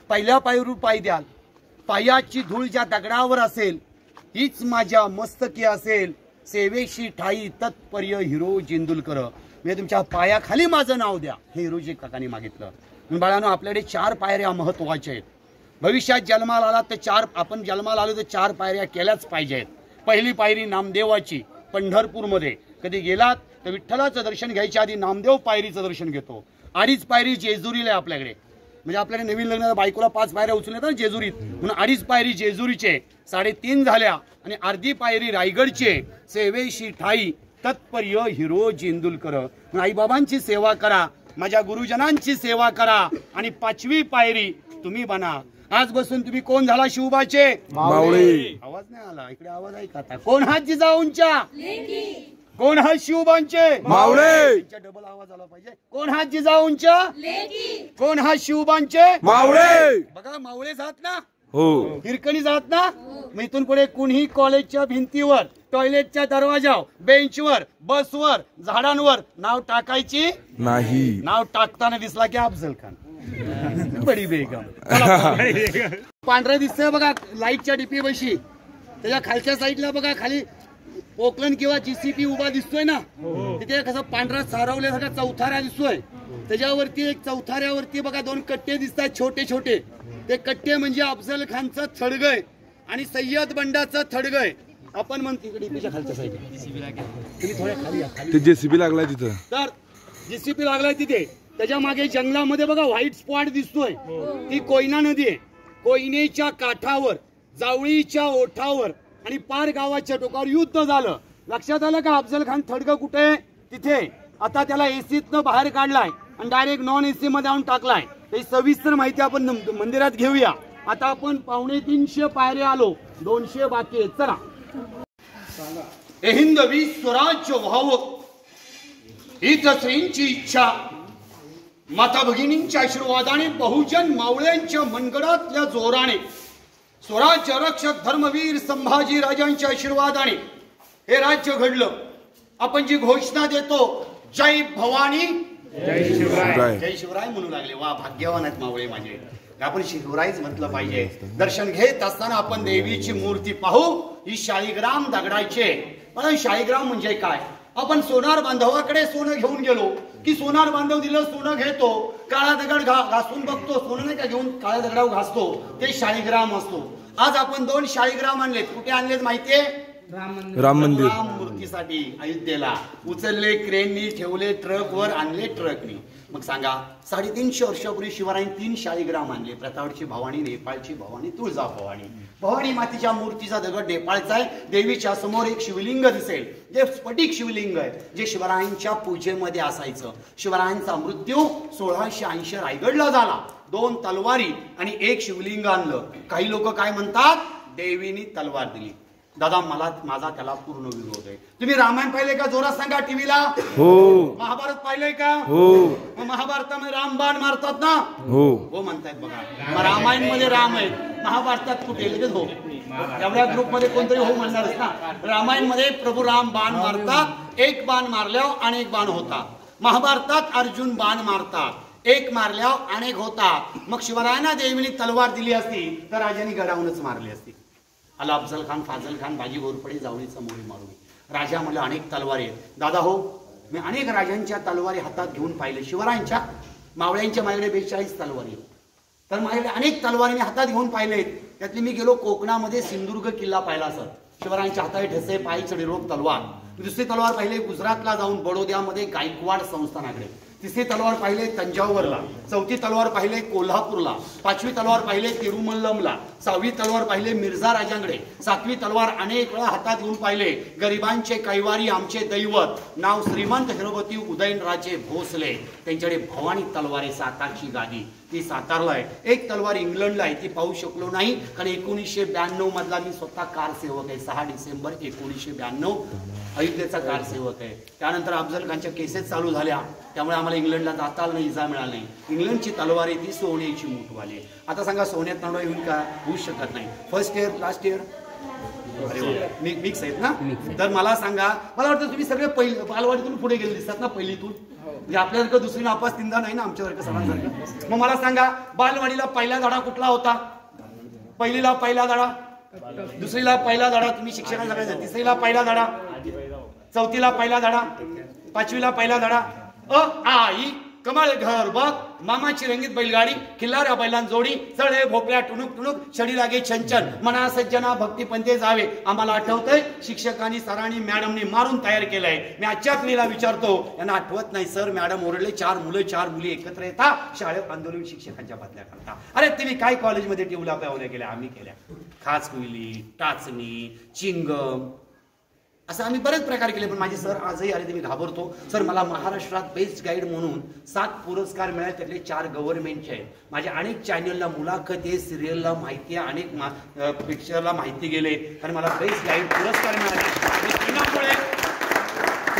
पहिल्या पायरू पाय द्याल, पायाची धूळ ज्या दगडावर असेल हीच माझ्या मस्तकी असेल, सेवेशी ठाई तत्पर्य हिरोजी इंदुलकर. म्हणजे तुमच्या पायाखाली माझं नाव द्या, हे हिरोजी काकांनी मागितलं. बाळांनो, आपल्याकडे 4 पायऱ्या महत्वाच्या आहेत. भविष्यात जन्माला आला तर आपण जन्माला आलो तर 4 पायऱ्या केल्याच पाहिजेत. पहिली पायरी नामदेवाची, पंढरपूरमध्ये कधी गेलात तर विठ्ठलाचं दर्शन घ्यायच्या आधी नामदेव पायरीचं दर्शन घेतो. 2 पायरी जेजुरीला आहे आपल्याकडे. म्हणजे आपल्याकडे नवीन लग्नाला बायकोला 5 पायऱ्या उचलून येतात जेजुरीत, म्हणून 2 पायरी जेजुरीचे, 3.5 झाल्या आणि अर्धी पायरी रायगडचे. सेवेशी ठाई तत्पर्य हिरोजी इंदुलकर. आईबाबांची सेवा करा, माझ्या गुरुजनांची सेवा करा आणि 5वी पायरी तुम्ही बना. आज बसून तुम्ही कोण झाला शिवबाचे? मावळे. आवाज नाही आला, इकडे आवाज ऐका आता. कोण हात जिजाऊंच्या? कोण हात शिवबांचे? मावळे. डबल आवाज आला पाहिजे. कोण हात जिजाऊंच्या? कोण हात शिवबांचे? मावळे. बघा, मावळे जात ना, हो. हिरकणी जात ना. मग इथून पुढे कुणीही कॉलेजच्या भिंतीवर, टॉयलेटच्या दरवाजावर, बेंचवर, बसवर, झाडांवर नाव टाकायची नाही. नाव टाकताना दिसला की अफजल खान, बडी बेगम. पांढरं दिसतंय बघा लाईटच्या डीपी बशी, त्याच्या खालच्या साईडला बघा खाली पोकलन किंवा जीसीपी उभा दिसतोय ना, तिथे कसं पांढरा सारवल्यासारखा चौथाऱ्या दिसतोय. त्याच्यावरती एक चौथाऱ्यावरती बघा 2 कट्टे दिसतात छोटे छोटे. ते कट्टे म्हणजे अफजल खानचं थडगय आणि सय्यद बंडाचं थडगय. आपण म्हणतो इकडे डीपीच्या खालच्या साईडला तुम्ही थोड्या खाली या. ते जेसीबी लागलाय तिथं, तर जीसीपी लागलाय तिथे. त्याच्या मागे जंगलामध्ये बघा व्हाईट स्पॉट दिसतोय, ती कोयना नदी आहे. कोयनेच्या काठावर, जावळीच्या ओठावर आणि पार गावाच्या टोकावर युद्ध झालं. लक्षात आलं का अफजल खान थडग कुठे? तिथे. आता त्याला एसीतनं बाहेर काढलाय आणि डायरेक्ट नॉन एसी मध्ये आणून टाकलाय. त्याची सविस्तर माहिती आपण मंदिरात घेऊया. आता आपण 250 पायऱ्या आलो, 200 बाकी आहेत. चला. हिंदवी स्वराज्य व्हावं हीच श्रींची इच्छा. माता भगिनींच्या आशीर्वादाने, बहुजन मावळ्यांच्या मनगडातल्या जोराने, स्वराज्य रक्षक धर्मवीर संभाजी राजांच्या आशीर्वादाने हे राज्य घडलं. आपण जी घोषणा देतो, जय भवानी जय शिवराय. जय शिवराय म्हणू लागले. वा, भाग्यवान आहेत मावळे माझे. आपण शिवरायच म्हटलं पाहिजे. दर्शन घेत असताना आपण देवीची मूर्ती पाहू. ही शाळीग्राम दगडायचे. पण शाळीग्राम म्हणजे काय? आपण सोनार बांधवाकडे सोनं घेऊन गेलो की सोनार बांधव दिलं सोनं घेतो, काळा दगड घासून बघतो, सोनं नाही का घेऊन काळ्या दगडावर घासतो, ते शाळीग्राम असतो. आज आपण 2 शाळीग्राम आणलेत. कुठे आणलेत माहितीये? राम मंदिर. राम मूर्तीसाठी अयोध्येला उचलले, क्रेननी ठेवले, ट्रकवर आणले, ट्रकनी. मग सांगा, 350 वर्षापूर्वी शिवरायांनी 3 शाळीग्राम आणले. प्रतापची भवानी, नेपाळची भवानी, तुळजा भवानी. भवानी मातीच्या मूर्तीचा दगड नेपाळचा आहे. देवीच्या समोर एक शिवलिंग दिसेल, जे स्फटिक शिवलिंग आहे, जे शिवरायांच्या पूजेमध्ये असायचं. शिवरायांचा मृत्यू 1680 रायगडला झाला. 2 तलवारी आणि 1 शिवलिंग आणलं. काही लोक काय म्हणतात? देवीनी तलवार दिली. दादा, माझा त्याला पूर्ण विरोध आहे. तुम्ही रामायण पाहिलंय का? जोरात सांगा टीव्हीला. हो. महाभारत पाहिलंय का? हो. महाभारतामध्ये रामबाण मारतात ना? हो. हो म्हणतायत बघा. रामायण मध्ये राम आहे, महाभारतात कुठे? लगेच हो. एवढ्या ग्रुप मध्ये कोणतरी हो म्हणणारच ना. रामायण मध्ये प्रभू राम बाण मारतात, 1 बाण मारल्यावर अनेक बाण होता. महाभारतात अर्जुन बाण मारतात, एक मारल्यावर अनेक होतात. मग शिवरायांना देवीने तलवार दिली असती तर राजांनी गडावूनच मारली असती. आला अफजल खान, फाजल खान, बाजी घोरपडे, जावळीचा मोरी मारून. राजा म्हणलं अनेक तलवारी आहेत. दादा हो, मी अनेक राजांच्या तलवारी हातात घेऊन पाहिले. शिवरायांच्या मावळ्यांच्या माझ्याकडे 42 तलवारी आहेत. तर माझ्याकडे अनेक तलवारी मी हातात घेऊन पाहिलेत. त्यातली मी गेलो कोकणामध्ये सिंधुदुर्ग किल्ला पाहिला असत. शिवरायांच्या हाताने ठसे, पायी चढीरोप तलवार. दुसरी तलवार पाहिले गुजरातला जाऊन बडोद्यामध्ये गायकवाड संस्थानाकडे. तिसरी तलवार पाहिले तंजावरला. चौथी तलवार पाहिले कोल्हापूरला. पाचवी तलवार पाहिले तिरुमल्लमला. सहावी तलवार पाहिले मिर्झा राजांकडे. सातवी तलवार अनेक वेळा हातात घेऊन पाहिले. गरिबांचे कैवारी आमचे दैवत, नाव श्रीमंत हिरोपती उदयनराजे भोसले. त्यांच्याकडे भवानी तलवार आहे, सातारची गादी, ती सातारला आहे. एक तलवार इंग्लंडला आहे, ती पाहू शकलो नाही कारण 1992 मधला मी स्वतः कारसेवक आहे. 6 डिसेंबर 1992 अयोध्येचा कारसेवक आहे. त्यानंतर अफजल खानच्या केसेस चालू झाल्या, त्यामुळे आम्हाला इंग्लंडला जाता आलं नाही, इजा मिळाला नाही. इंग्लंडची तलवार आहे ती सोन्याची मूठवाली. आता सांगा सोन्यात तलवार येऊन का? होऊ शकत नाही. First year, last year mix आहेत ना. तर मला सांगा, मला वाटतं तुम्ही सगळे पहिली बालवाडीतून पुढे गेले दिसतात ना, पहिलीतून. म्हणजे आपल्यासारखं दुसरी नापास तीनदा नाही ना, आमच्यासारखं सरांसारखं. मग मला सांगा, बालवाडीला पहिला धडा कुठला होता? पहिलीला पहिला धडा, दुसरीला पहिला धडा, तुम्ही शिक्षकांना सांगायचं. तिसरीला पहिला धडा, चौथीला पहिला धडा, पाचवीला पहिला धडा. आई कमळ घर बघ, मामाची रंगीत बैलगाडी, खिल्लाऱ्या बैलां जोडी, चढे भोपळ्या टुणूक टुणूक, छडी लागे छनछन, मना सज्जना भक्ती पंथे जावे. आम्हाला आठवतंय शिक्षकांनी, सरांनी, मॅडमनी मारून तयार केलंय. मी आजच्या पिढीला विचारतो, यांना आठवत नाही सर मॅडम ओरडले, 4 मुलं 4 मुली एकत्र येतात शाळेत आंदोलन शिक्षकांच्या बदल्या करता. अरे तुम्ही काय कॉलेजमध्ये टिवल्या पावल्या केल्या? आम्ही केल्या. खास कुईली, टाचणी, चिंगम, असं आम्ही बरेच प्रकार केले. पण माझे सर आजही आले तर मी घाबरतो. सर मला महाराष्ट्रात बेस्ट गाईड म्हणून 7 पुरस्कार मिळाले, त्यातले 4 गव्हर्नमेंटचे आहेत. माझ्या अनेक चॅनलला मुलाखत आहे, सिरियलला माहिती आहे, अनेक पिक्चरला माहिती गेले आणि मला बेस्ट गाईड पुरस्कार मिळाले.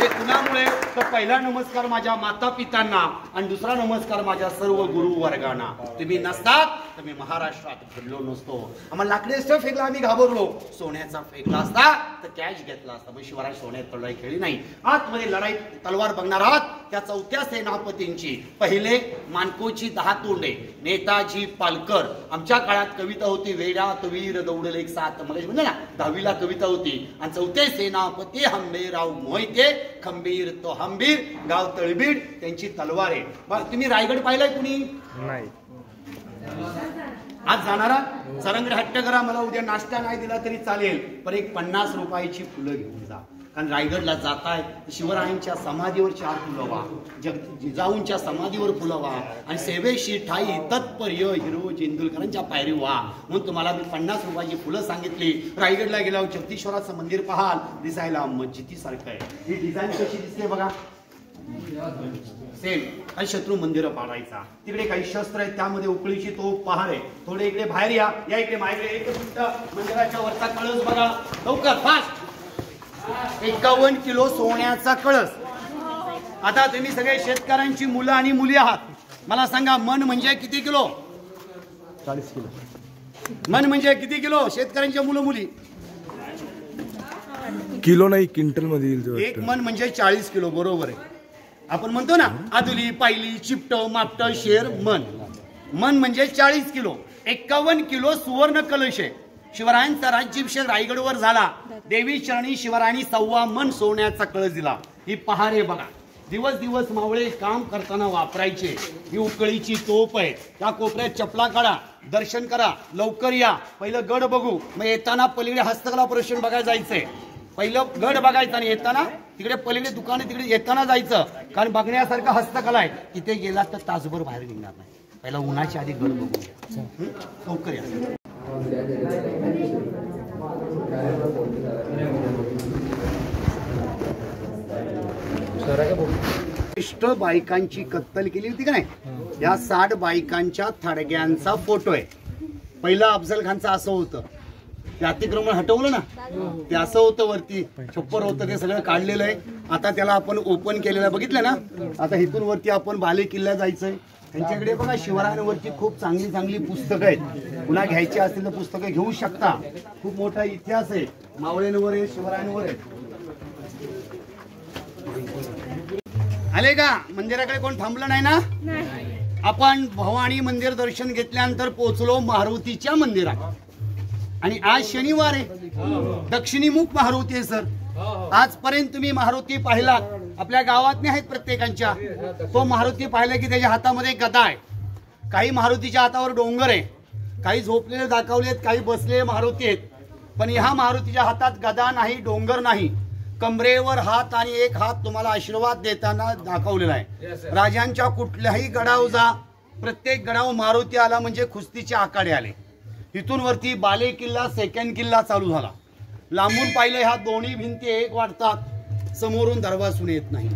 कुणामुळे? तर पहिला नमस्कार माझ्या माता पितांना आणि दुसरा नमस्कार माझ्या सर्व गुरु वर्गांना. तुम्ही नसतात तर मी महाराष्ट्रात घडलो नसतो. आम्हाला लाकडी फेकला, आम्ही घाबरलो. सोन्याचा फेकला असता तर कॅच घेतला असता. मग शिवराय सोन्यात तलवार खेळली नाही. आतमध्ये लढाई तलवार बघणार आहात त्या 4थ्या सेनापतींची. पहिले मानकोची 10 तोंडे, नेताजी पालकर. आमच्या काळात कविता होती, वेडात वीर दौडले एक 7, म्हणजे ना 10वीला कविता होती. आणि 4थे सेनापती हंबीरराव मोहिते, खंबीर तो हंबीर, गाव तळबीड, त्यांची तलवार आहे. तुम्ही रायगड पाहिलाय कुणी? नाही. आज जाणारा सरंगडे हट्ट करा, मला उद्या नाश्ता नाही दिला तरी चालेल, पण एक 50 रुपयाची फुलं घेऊन जा. कारण रायगडला जाताय शिवरायांच्या समाधीवर 4 फुलं व्हा, जिजाऊंच्या समाधीवर फुलं व्हा आणि सेवेशी ठाई तत्पर्य हिरो जेंदुलकरांच्या पायरी व्हा. म्हणून तुम्हाला मी 50 रुपयाची फुलं सांगितली. रायगडला गेल्यावर जगदीश्वराचं मंदिर पाहाल, दिसायला मस्जिदीसारखं आहे. ही डिझाईन कशी दिसते बघा, सेम. काही शत्रू मंदिर पाडायचा. तिकडे काही शस्त्र आहेत, त्यामध्ये उकळीची तोफ, पहाड आहे. थोडे इकडे बाहेर या इकडे माझ्याकडे. एक मिनिट, मंदिराच्या वरचा कळस बघा लवकर, फास्ट. 51 किलो सोन्याचा कळस. आता तुम्ही सगळे शेतकऱ्यांची मुलं आणि मुली आहात. मला सांगा, मन म्हणजे किती किलो? 40 किलो. मन म्हणजे किती किलो? शेतकऱ्यांच्या मुलं मुली. किलो नाही, क्विंटल मध्ये येईल. एक मन म्हणजे 40 किलो, बरोबर आहे. आपण म्हणतो ना आदुली, पायली, चिपट, मापट, शेर, मन. मन म्हणजे 40 किलो. 51 किलो सुवर्ण कलश आहे. शिवरायांचा राज्याभिषेक रायगडवर झाला. देवी चरणी शिवरायांनी 1.25 मन सोन्याचा कळस दिला. ही पहारे बघा, दिवस दिवस मावळे काम करताना वापरायचे. ही उकळीची तोप आहे. त्या कोपऱ्यात चपला काढा, दर्शन करा, लवकर या. पहिलं गड बघू, मग येताना पलीकडे हस्तकला प्रदर्शन बघायला जायचंय. पहिलं गड बघायचं आणि येताना तिकडे पलीकडे दुकाने, तिकडे येताना जायचं. कारण बघण्यासारखं हस्तकला आहे. तिथे गेला तर तासभर बाहेर निघणार नाही. पहिला उन्हाच्या आधी गड बघू, लवकर या. इष्ट बायकांची कत्तल केली होती का नाही, या 60 बायकांच्या थडग्यांचा फोटो आहे. पहिला अफजल खानचा असं होतं, ते अतिक्रमण हटवलं ना, ते असं होतं, वरती छप्पर होतं, ते सगळं काढलेलं आहे. आता त्याला आपण ओपन केलेलं बघितलं ना. आता इथून वरती आपण बाले किल्ला जायचंय. त्यांच्याकडे बघा शिवरायांवरची खूप चांगली चांगली पुस्तकं आहेत. पुन्हा घ्यायची असतील तर पुस्तकं घेऊ शकता. खूप मोठा इतिहास आहे, मावळ्यांवर आहे, शिवरायांवर आहे. आले का? मंदिराकडे कोण थांबलं नाही ना? आपण भवानी मंदिर दर्शन घेतल्यानंतर पोहोचलो मारुतीच्या मंदिरात आणि आज शनिवार आहे, दक्षिणीमुख मारुती आहे सर. आजपर्यंत तुम्ही मारुती पाहिला आपल्या गावात नाही आहेत प्रत्येकांच्या. तो मारुती पाहिला की त्याच्या हातामध्ये गदा आहे. काही मारुतीच्या हातावर डोंगर आहे, काही झोपलेले दाखवलेत, काही बसलेले मारुती आहेत. पण ह्या मारुतीच्या हातात गदा नाही, डोंगर नाही, कमरेवर हात आणि एक हात तुम्हाला आशीर्वाद देताना दाखवलेला आहे. राजांच्या कुठल्याही गडावर जा, प्रत्येक गडावर मारुती आला म्हणजे कुस्तीचे आखाडे आले. इथून वरती बाले किल्ला, सेकंड किल्ला चालू झाला. लांबून पाहिलं ह्या दोन्ही भिंती एक वाटतात, समोरून दरवाजून येत नाही.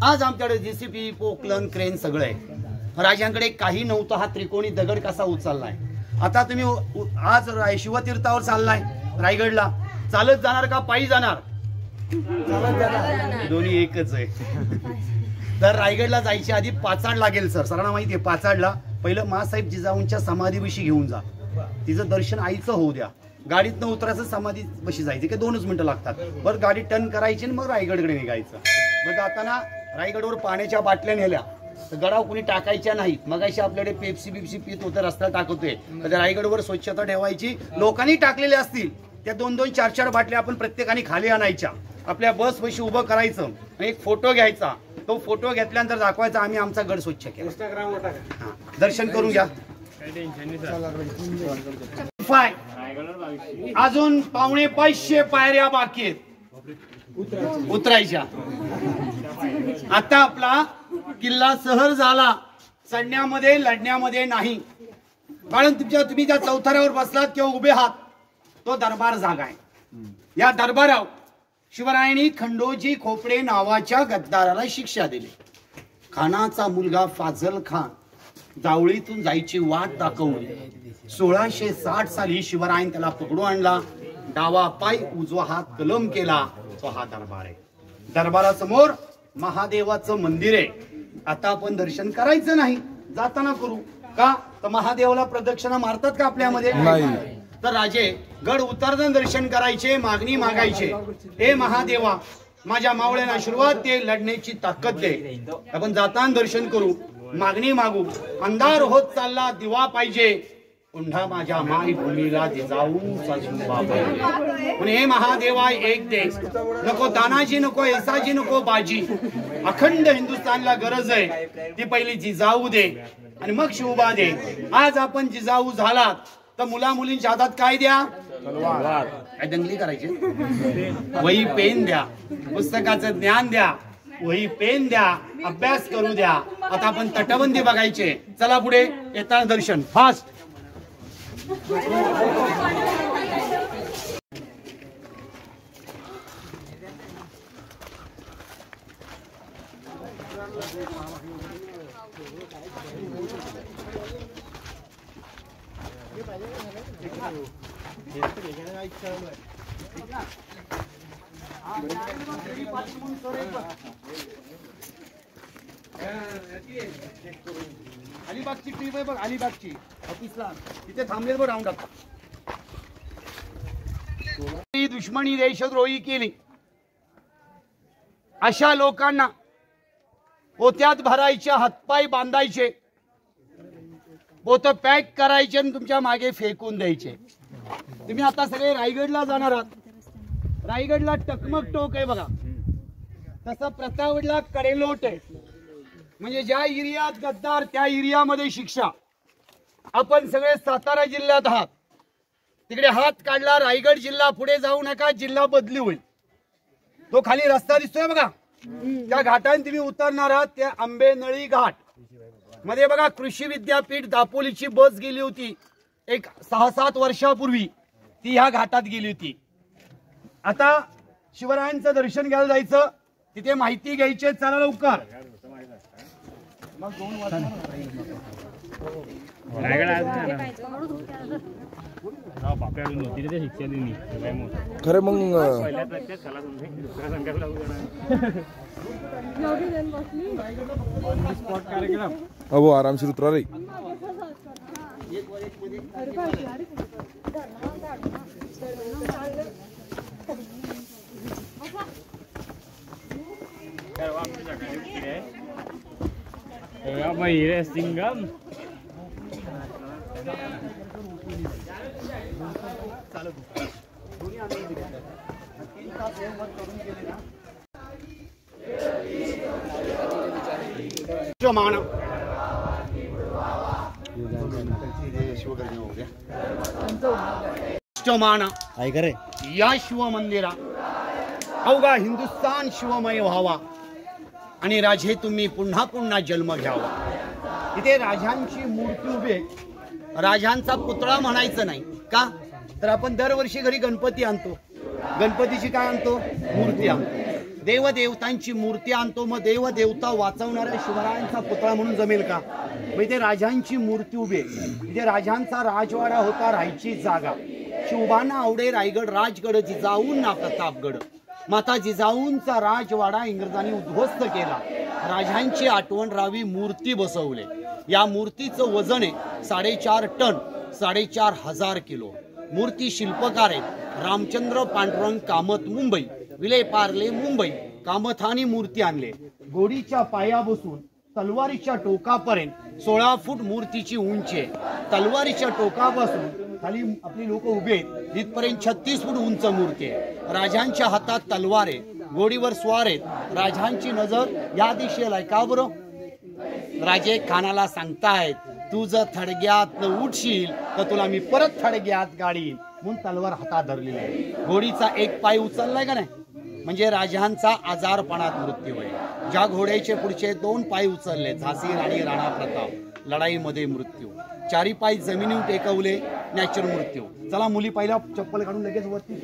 आज आमच्याकडे जेसीबी, पोकलन, क्रेन सगळं आहे. राजांकडे काही नव्हतं. हा त्रिकोणी दगड कसा उचललाय. आता तुम्ही आज शिवतीर्थावर चाललाय रायगडला, चालत जाणार का पायी जाणार? दोन्ही एकच आहे. तर रायगडला जायच्या आधी पाचाड लागेल सर. सरांना माहिती आहे पाचाडला पहिलं मासाहेब जिजाऊंच्या समाधीविषयी घेऊन जा, तिचं दर्शन आईचं होऊ द्या. गाडीतनं उतरायचं, समाधी बशी जायची, की 2च मिनिटं लागतात. बरं गाडी टर्न करायची आणि मग रायगडकडे निघायचं. मग जाताना रायगडवर पाण्याच्या बाटल्या नेल्या तर गडाव कुणी टाकायच्या नाहीत. मग अशी आपल्याकडे पेप्सी बिप्सी पित होतं, रस्त्याला टाकतोय, तर रायगडवर स्वच्छता ठेवायची. लोकांनी टाकलेल्या असतील त्या 2-2, 4-4 बाटल्या आपण प्रत्येकाने खाली आणायच्या. आपल्या बस बशी उभं करायचं, एक फोटो घ्यायचा. तो फोटो घेतल्यानंतर दाखवायचा आम्ही आमचा गड स्वच्छ केला. इंस्टाग्रामवर टाका. दर्शन करून घ्या. अजून 450 पायऱ्या बाकी आहेत उतरायच्या. आता आपला किल्ला सहर झाला, चढण्यामध्ये लढण्यामध्ये नाही. कारण तुम्ही ज्या चौथऱ्यावर बसलात किंवा उभे आहात तो दरबार जागा आहे. या दरबारावर शिवरायांनी खंडोजी खोपडे नावाच्या गद्दाराला शिक्षा दिली. खानाचा मुलगा फाजल खान जावळीतून जायची वाट दाखवली. 1660 साली शिवरायांनी त्याला पकडून आणला. डावा पाय उजवा हात कलम केला. तो हा दरबार आहे. दरबारासमोर महादेवाचं मंदिर आहे. आता आपण दर्शन करायचं नाही, जाताना करू का? तर महादेवाला प्रदक्षिणा मारतात का आपल्यामध्ये? नाही. तर राजे गड उतरताना दर्शन करायचे, मागणी मागायचे. हे महादेवा, माझ्या मावळ्यांना आशीर्वाद दे, लढण्याची ताकद दे. आपण जाताना दर्शन करू, मागणी मागू. अंधार होत चालला, दिवा पाहिजे. पुन्हा माझ्या मायभूमीला जिजाऊ पण हे महादेवा एक दे. नको तानाजी, नको येसाजी, नको बाजी. अखंड हिंदुस्थानला गरज आहे. ती पहिली जिजाऊ दे आणि मग शिवबा दे. आज आपण जिजाऊ झालात तर मुला मुलींच्या हातात काय द्या? काय दंगली करायची? वही पेन द्या, पुस्तकाचं ज्ञान द्या, वही पेन द्या, अभ्यास करू द्या. आता आपण तटबंदी बघायचे. चला पुढे. येताना दर्शन फास्ट. अलिबागची ट्रीप आहे बघ, अलिबागची ऑफिसला तिथे थांबलेल बघ राऊंड अप. दुश्मनी देशद्रोही केली अशा लोकांना पोत्यात भरायचे, हातपाय बांधायचे, पोत पॅक करायचे आणि तुमच्या मागे फेकून द्यायचे. तुम्ही आता सगळे रायगडला जाणार आहात. रायगडला टकमक टोक आहे बघा, तसं प्रतापगडला कडेलोट आहे. म्हणजे ज्या एरियात गद्दार त्या एरियामध्ये शिक्षा. आपण सगळे सातारा जिल्ह्यात आहात, तिकडे हात काढला रायगड जिल्हा, पुढे जाऊ नका, जिल्हा बदली होईल. तो खाली रस्ता दिसतोय बघा, त्या घाटाने तुम्ही उतरणार आहात. त्या आंबेनळी घाट मध्ये बघा कृषी विद्यापीठ दापोलीची बस गेली होती एक 6-7 वर्षापूर्वी. ती ह्या घाटात गेली होती. आता शिवरायांचं दर्शन घ्यायला जायचं, तिथे माहिती घ्यायची. चला लवकर. मग 2 वर्ष खरं मग अहो आरामशीर उतरा रे. सिंगम ऐका या शिवमंदिरा अवघा हिंदुस्थान शिवमय व्हावा आणि राजे तुम्ही पुन्हा पुन्हा जन्म घ्यावा. इथे राजांची मूर्ती उभी आहे. राजांचा पुतळा म्हणायचं नाही का, तर आपण दरवर्षी घरी गणपती आणतो. गणपतीची काय आणतो, मूर्ती आणतो. देवदेवतांची मूर्ती आणतो. मग देवदेवता वाचवणाऱ्या शिवरायांचा पुतळा म्हणून जमेल का. मग इथे राजांची मूर्ती उभी आहे. इथे राजांचा राजवाडा होता, राहायची जागा. शिवबांना आवडे रायगड राजगड जिजाऊंना प्रतापगड. माता जिजाऊंचा राजवाडा इंग्रजांनी उद्ध्वस्त केला. राजांची आठवण राहावी मूर्ती बसवले. या मूर्तीचं वजन आहे 4.5 टन, 4,500 किलो. मूर्ती शिल्पकार आहेत रामचंद्र पांडुरंग कामत मुंबई, विले पार्ले मुंबई. कामथानी मूर्ती आणले. घोडीच्या पाया बसून तलवारीच्या टोकापर्यंत 16 फूट मूर्तीची उंची आहे. तलवारीच्या टोकापासून खाली आपली लोक उभे आहेत इथपर्यंत 36 फूट उंच मूर्ती आहे. राजांच्या हातात तलवार आहे, घोडीवर स्वार आहेत. राजांची नजर या दिशेला आहे. का बरं, राजे खानाला सांगतायत तू जर थडग्यात उठशील तर तुला मी परत थडग्यात गाडीन, म्हणून तलवार हातात धरलेली आहे. घोडीचा एक पाय उचललाय का नाही, म्हणजे राजांचा आजारपणात मृत्यू आहे. ज्या घोड्याचे पुढचे 2 पाय उचलले, झाशी राणी राणा प्रताप, लढाईमध्ये मृत्यू. 4 पाय जमिनीवर टेकवले, नॅचरल मृत्यू. चला मुली पहिला चप्पल काढून लगेच वरती